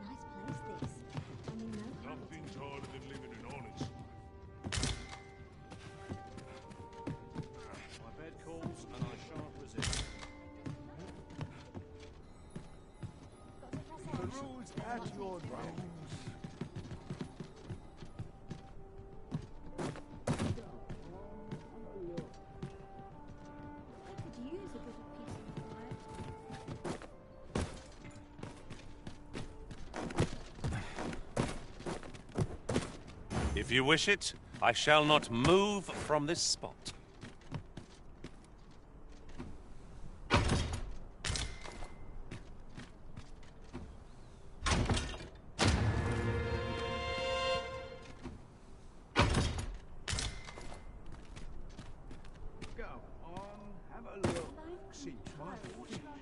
Nice place, this. I mean, no.
Nothing's harder than living an honest
My bed calls, and I shan't resist. The rules at your leisure.
Could use a bit of peace and quiet.
If you wish it, I shall not move from this spot.
Go on, have a look. See, try it. Sit down.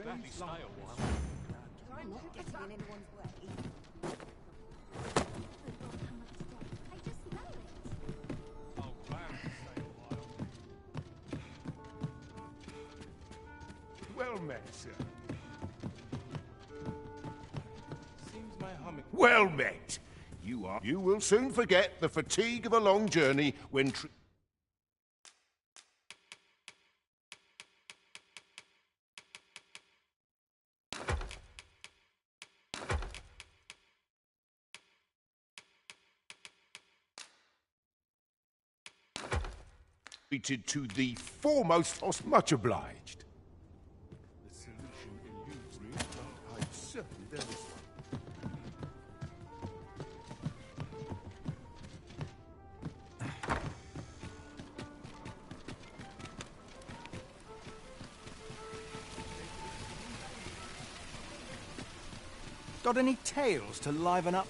That'd stay a while.
Try not getting in anyone's way.
I just smell it.
Oh, glad to stay a while.
Well met, sir.
Seems my humming.
Well met. You will soon forget the fatigue of a long journey when... treated to the foremost much obliged.
The solution eludes me, but I'm certain there is one.
Got any tales to liven up?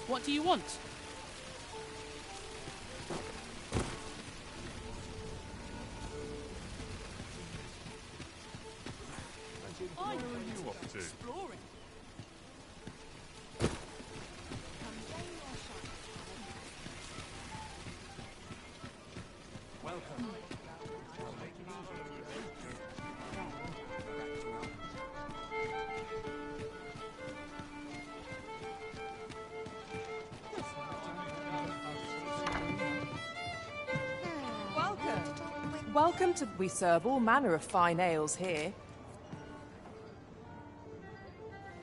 What do you want?
Where are you off to?
Exploring.
Welcome.
Welcome to... We serve all manner of fine ales here.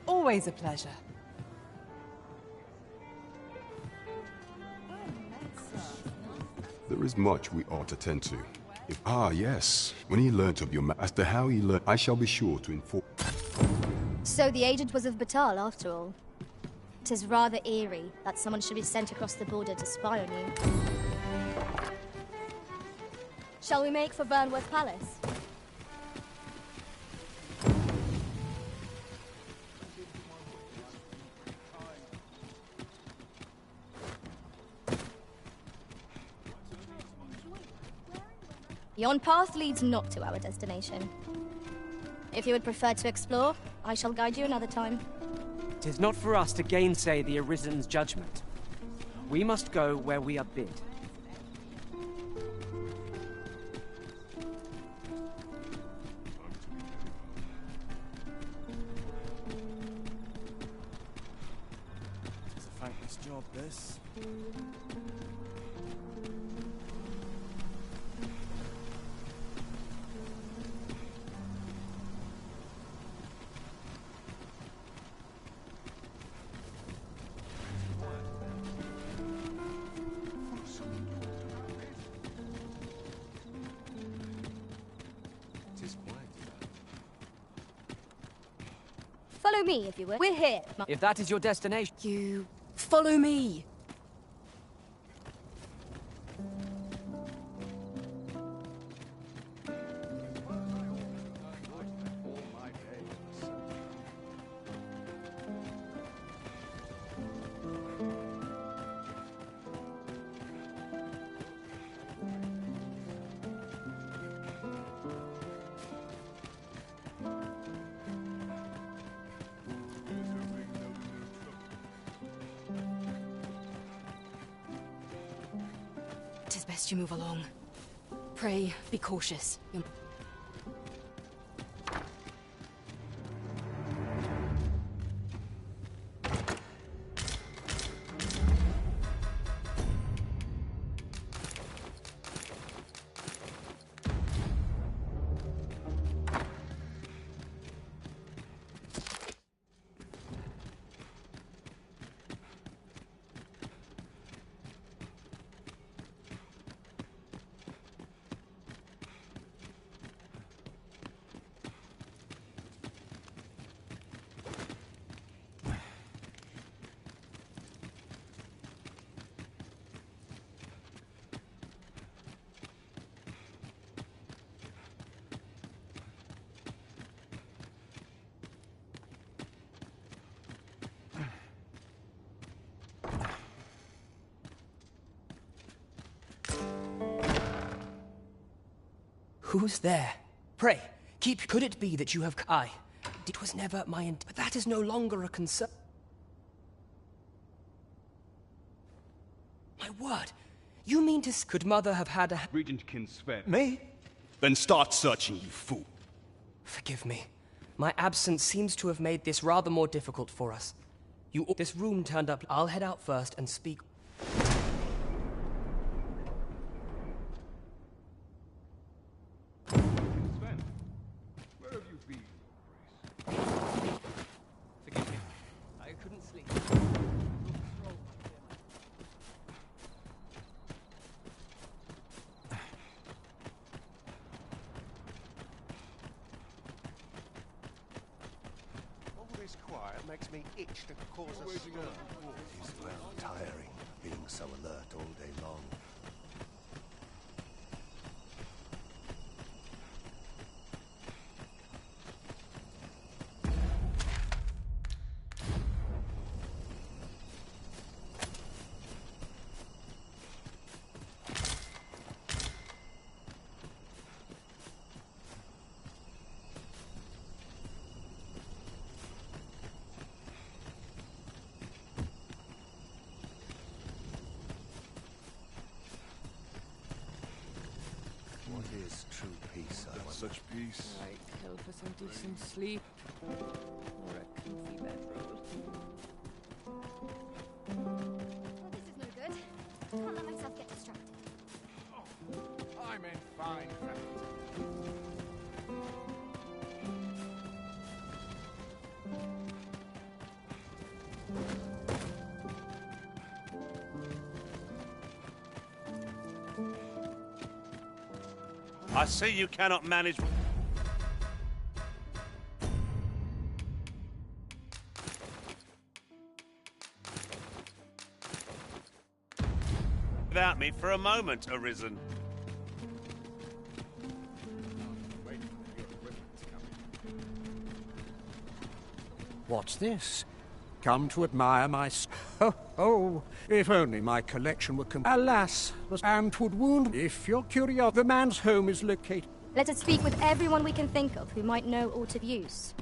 Always a pleasure.
There is much we ought to tend to. Yes. When he learnt of your as to how he learnt, I shall be sure to inform.
So the agent was of Batal, after all. 'Tis rather eerie that someone should be sent across the border to spy on you. Shall we make for Burnworth Palace? Yon path leads not to our destination. If you would prefer to explore, I shall guide you another time.
'Tis not for us to gainsay the Arisen's judgment. We must go where we are bid.
It's a thankless job, this.
Follow me, if you would. We're here.
If that is your destination...
You... follow me! Best you move along. Pray, be cautious.
Who's there? Pray, keep... Could it be that you have... It was never my intent, but that is no longer a concern. My word, you mean to... Could Mother have had a...
Regent Kinsfed.
Me?
Then start searching, you fool.
Forgive me. My absence seems to have made this rather more difficult for us. This room turned up... I'll head out first and speak...
Makes me itch to cause a stir. It is well tiring, being so alert all day long. Is true peace, I wonder.
Such peace.
Right, kill for some decent sleep. Or a comfy bedroll.
Well, this is no good. Can't let myself get distracted.
I'm in fine
I see you cannot manage... without me for a moment, Arisen.
What's this? Come to admire my... Oh, if only my collection were Alas, and 'twould wound... If you're curious, the man's home is located...
Let us speak with everyone we can think of who might know aught of use.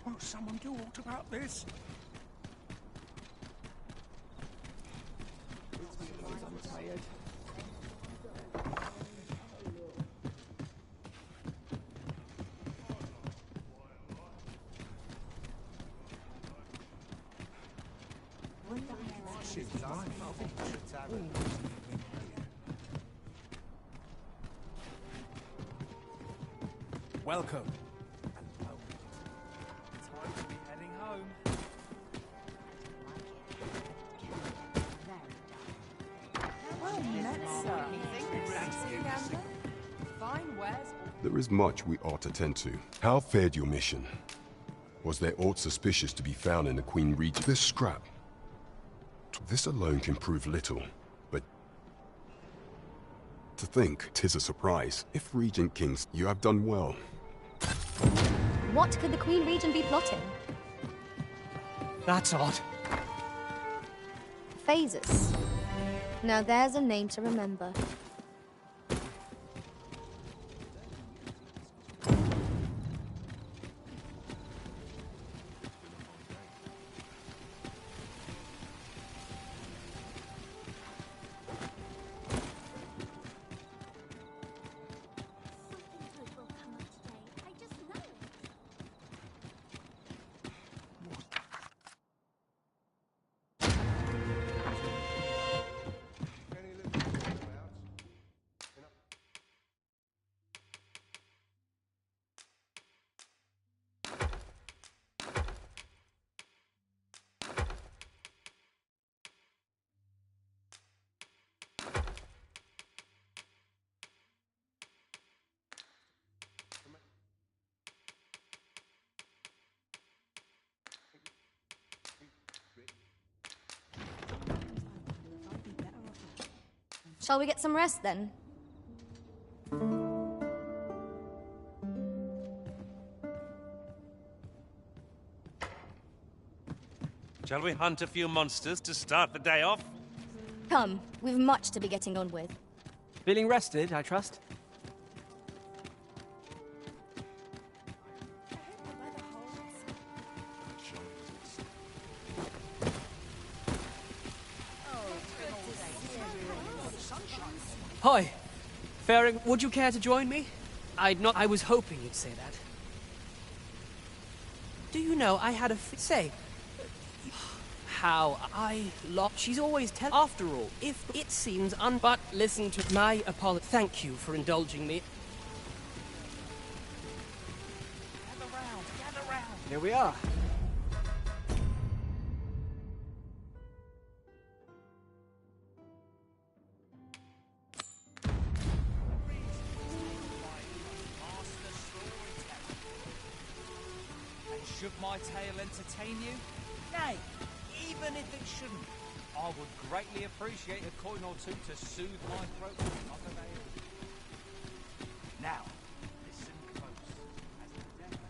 Won't someone do aught about this?
I'm tired.
Welcome.
Time to be heading home.
Well met, sir. Fine wares.
There is much we ought to tend to. How fared your mission? Was there aught suspicious to be found in the Queen Regent? This scrap. This alone can prove little, but to think 'tis a surprise. If Regent Kings, you have done well.
What could the Queen Regent be plotting?
That's odd.
Phases. Now there's a name to remember. Shall we get some rest then?
Shall we hunt a few monsters to start the day off?
Come, we've much to be getting on with.
Feeling rested, I trust?
Hi. Faring, would you care to join me? I was hoping you'd say that. Do you know, I had a say... How I lost... She's always after all, if it seems But listen to my apology. Thank you for indulging me.
Gather round.
Here we are.
Should my tale entertain you? Nay, even if it shouldn't, I would greatly appreciate a coin or two to soothe my throat with another ale. Now, listen close, as the death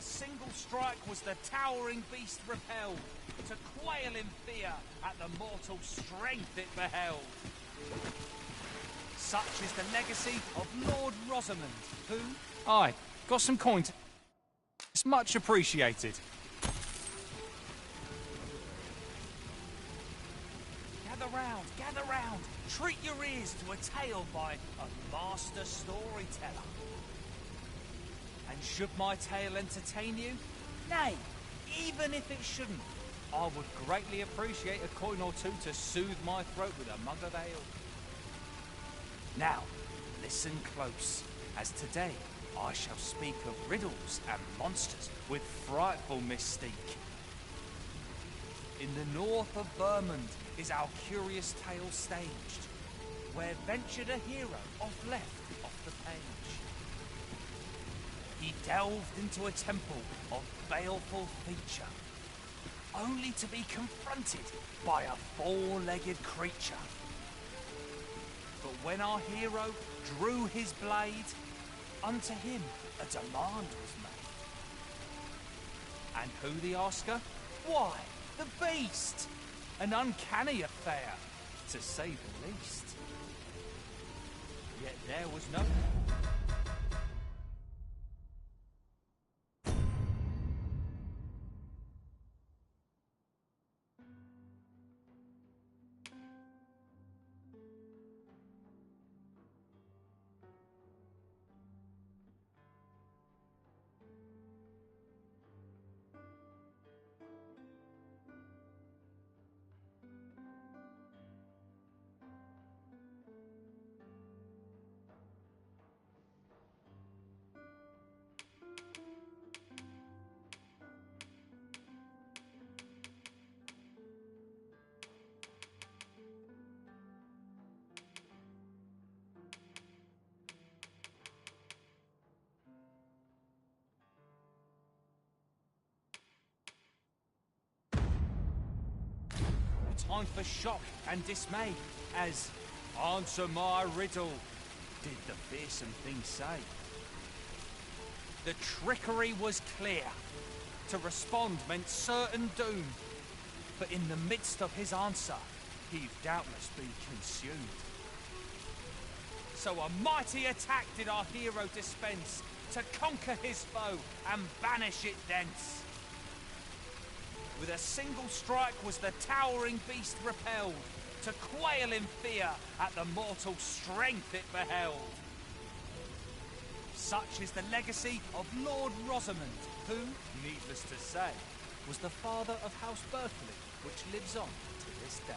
single strike was the towering beast repelled, to quail in fear at the mortal strength it beheld. Such is the legacy of Lord Rosamond, who... Aye, got some coin. It's much appreciated. Gather round. Treat your ears to a tale by a master storyteller. And should my tale entertain you? Nay, even if it shouldn't, I would greatly appreciate a coin or two to soothe my throat with a mug of ale. Now, listen close, as today I shall speak of riddles and monsters with frightful mystique. In the north of Vermund is our curious tale staged, where ventured a hero off the page. He delved into a temple of baleful feature, only to be confronted by a four-legged creature. But when our hero drew his blade, unto him a demand was made. And who the asker? Why, the beast! An uncanny affair, to say the least. Yet there was no... Time for shock and dismay, as answer my riddle, did the fearsome thing say. The trickery was clear. To respond meant certain doom. But in the midst of his answer, he'd doubtless be consumed. So a mighty attack did our hero dispense, to conquer his foe and banish it thence. With a single strike was the towering beast repelled, to quail in fear at the mortal strength it beheld. Such is the legacy of Lord Rosamond, who, needless to say, was the father of House Berkeley, which lives on to this day.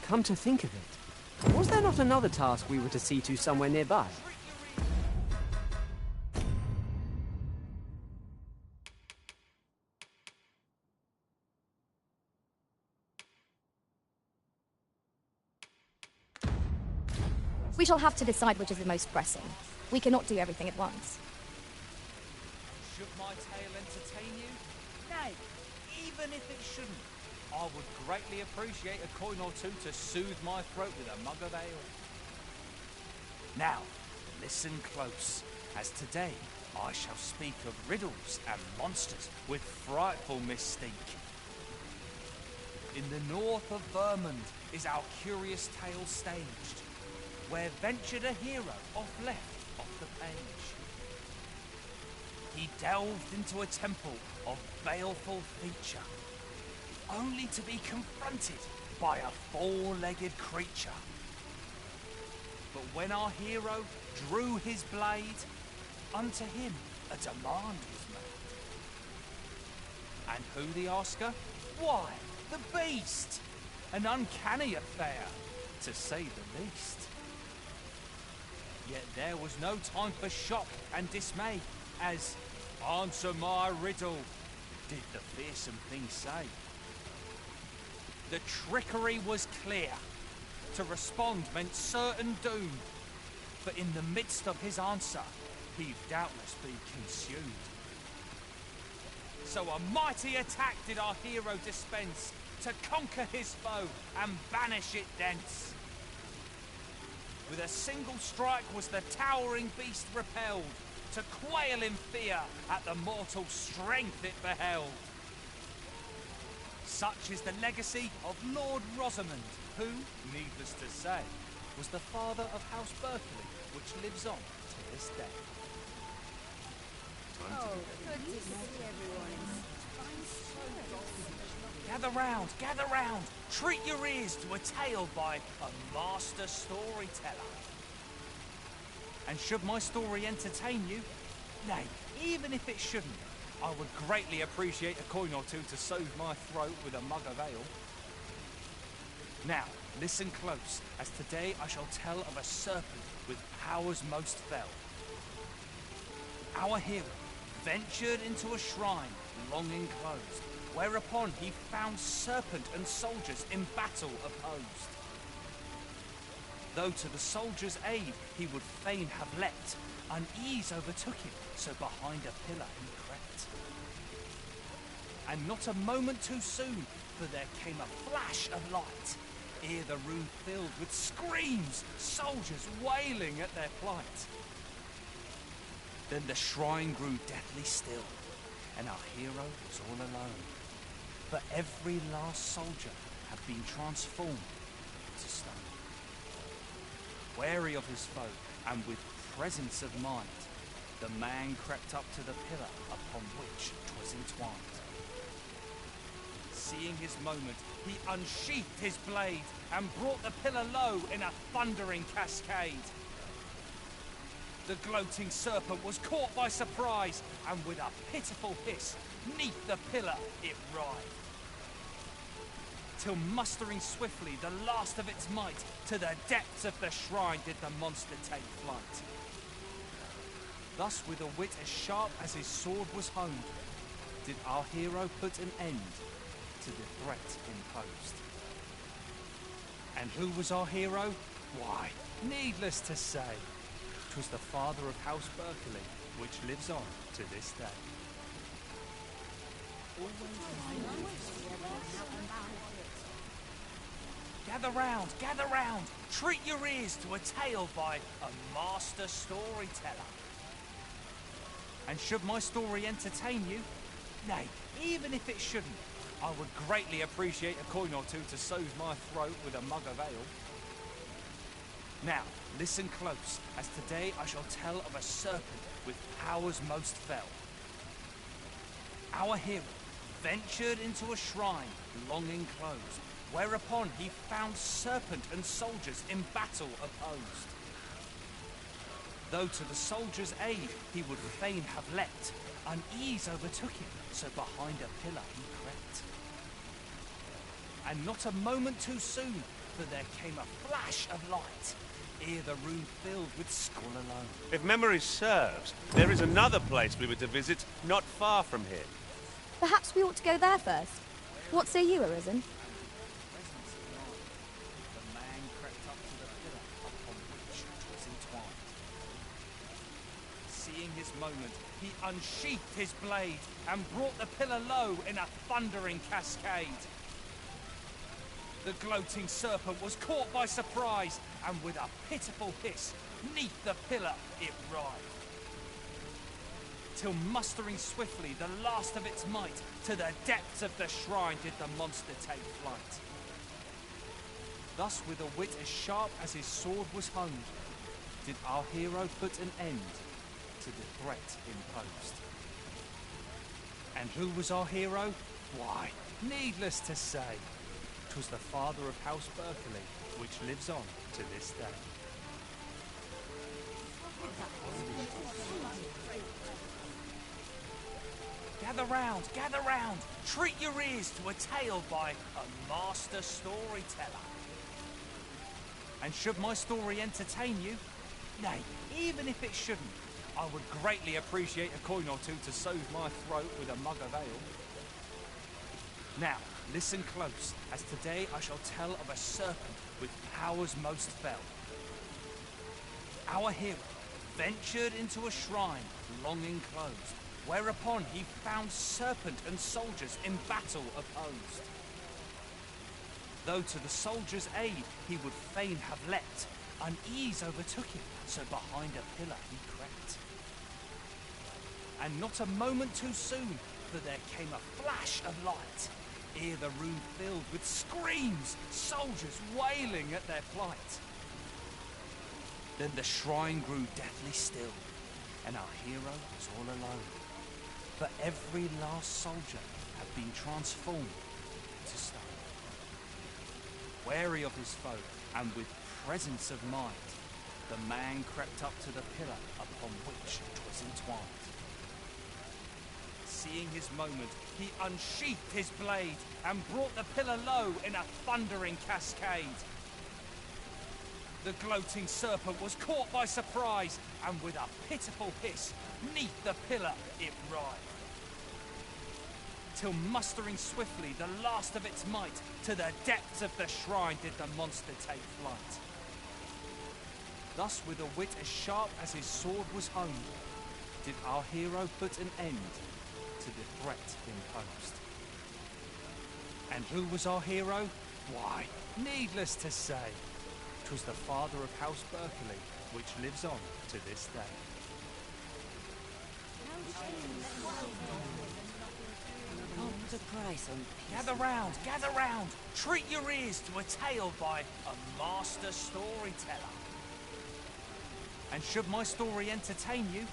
Come to think of it, was there not another task we were to see to somewhere nearby?
We shall have to decide which is the most pressing. We cannot do everything at once.
Should my tale entertain you? Nay, even if it shouldn't, I would greatly appreciate a coin or two to soothe my throat with a mug of ale. Now, listen close, as today I shall speak of riddles and monsters with frightful mystique. In the north of Vermund is our curious tale staged, where ventured a hero off the page. He delved into a temple of baleful feature, only to be confronted by a four-legged creature. But when our hero drew his blade, unto him a demand was made. And who the asker? Why, the beast! An uncanny affair, to say the least. Yet there was no time for shock and dismay, as answer my riddle, did the fearsome thing say. The trickery was clear. To respond meant certain doom. But in the midst of his answer, he'd doubtless be consumed. So a mighty attack did our hero dispense, to conquer his foe and banish it thence. With a single strike was the towering beast repelled, to quail in fear at the mortal strength it beheld. Such is the legacy of Lord Rosamond, who, needless to say, was the father of House Berkeley, which lives on to this day.
Oh, good to see everyone.
Gather round, treat your ears to a tale by a master storyteller. And should my story entertain you, nay, even if it shouldn't, I would greatly appreciate a coin or two to soothe my throat with a mug of ale. Now, listen close, as today I shall tell of a serpent with powers most fell. Our hero ventured into a shrine long enclosed, whereupon he found serpent and soldiers in battle opposed. Though to the soldiers' aid he would fain have leapt, unease overtook him, so behind a pillar he crept. And not a moment too soon, for there came a flash of light, ere the room filled with screams, soldiers wailing at their plight. Then the shrine grew deathly still, and our hero was all alone, for every last soldier had been transformed to stone. Wary of his foe, and with presence of mind, the man crept up to the pillar upon which 'twas entwined. Seeing his moment, he unsheathed his blade, and brought the pillar low in a thundering cascade. The gloating serpent was caught by surprise, and with a pitiful hiss, 'neath the pillar it writhed. Till mustering swiftly the last of its might, to the depths of the shrine did the monster take flight. Thus with a wit as sharp as his sword was honed, did our hero put an end to the threat imposed. And who was our hero? Why, needless to say, 'twas the father of House Berkeley, which lives on to this day. Gather round, treat your ears to a tale by a master storyteller. And should my story entertain you, nay, even if it shouldn't, I would greatly appreciate a coin or two to soothe my throat with a mug of ale. Now, listen close, as today I shall tell of a serpent with powers most fell. Our hero ventured into a shrine long enclosed, whereupon he found serpent and soldiers in battle opposed. Though to the soldiers' aid he would fain have leapt, unease overtook him, so behind a pillar he crept. And not a moment too soon, for there came a flash of light, ere the room filled with skull alone.
If memory serves, there is another place we were to visit not far from here.
Perhaps we ought to go there first. What say you, Arisen?
The man crept up to the pillar upon which 'twas entwined. Seeing his moment, he unsheathed his blade, and brought the pillar low in a thundering cascade. The gloating serpent was caught by surprise, and with a pitiful hiss, 'neath the pillar it writhed. Till mustering swiftly the last of its might, to the depths of the shrine did the monster take flight. Thus with a wit as sharp as his sword was honed, did our hero put an end to the threat imposed. And who was our hero? Why, needless to say, 'twas the father of House Berkeley, which lives on to this day. Gather round, treat your ears to a tale by a master storyteller. And should my story entertain you, nay, even if it shouldn't, I would greatly appreciate a coin or two to soothe my throat with a mug of ale. Now, listen close, as today I shall tell of a serpent with powers most fell. Our hero ventured into a shrine long enclosed, whereupon he found serpent and soldiers in battle opposed. Though to the soldiers' aid he would fain have leapt, unease overtook him, so behind a pillar he crept. And not a moment too soon, for there came a flash of light, ere the room filled with screams, soldiers wailing at their plight. Then the shrine grew deathly still, and our hero was all alone, for every last soldier had been transformed to stone. Wary of his foe, and with presence of mind, the man crept up to the pillar upon which 'twas entwined. Seeing his moment, he unsheathed his blade, and brought the pillar low in a thundering cascade. The gloating serpent was caught by surprise, and with a pitiful hiss, 'neath the pillar it writhed. Till mustering swiftly the last of its might, to the depths of the shrine did the monster take flight. Thus, with a wit as sharp as his sword was honed, did our hero put an end to the threat imposed. And who was our hero? Why, needless to say, 'twas the father of House Berkeley, which lives on to this day.
Can't put a price on peace.
Gather round! Treat your ears to a tale by a master storyteller. And should my story entertain you,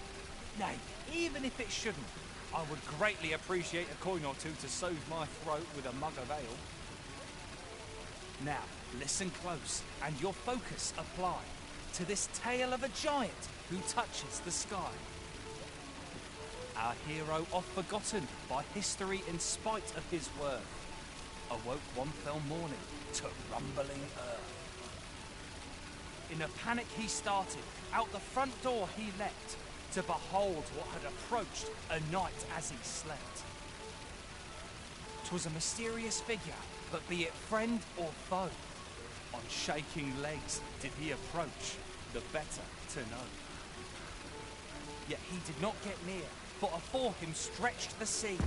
nay, even if it shouldn't, I would greatly appreciate a coin or two to soothe my throat with a mug of ale. Now, listen close, and your focus apply to this tale of a giant who touches the sky. Our hero, oft forgotten by history in spite of his worth, awoke one fell morning to rumbling earth. In a panic he started, out the front door he leapt, to behold what had approached a night as he slept. 'Twas a mysterious figure, but be it friend or foe, on shaking legs did he approach, the better to know. Yet he did not get near, for afore him stretched the sea,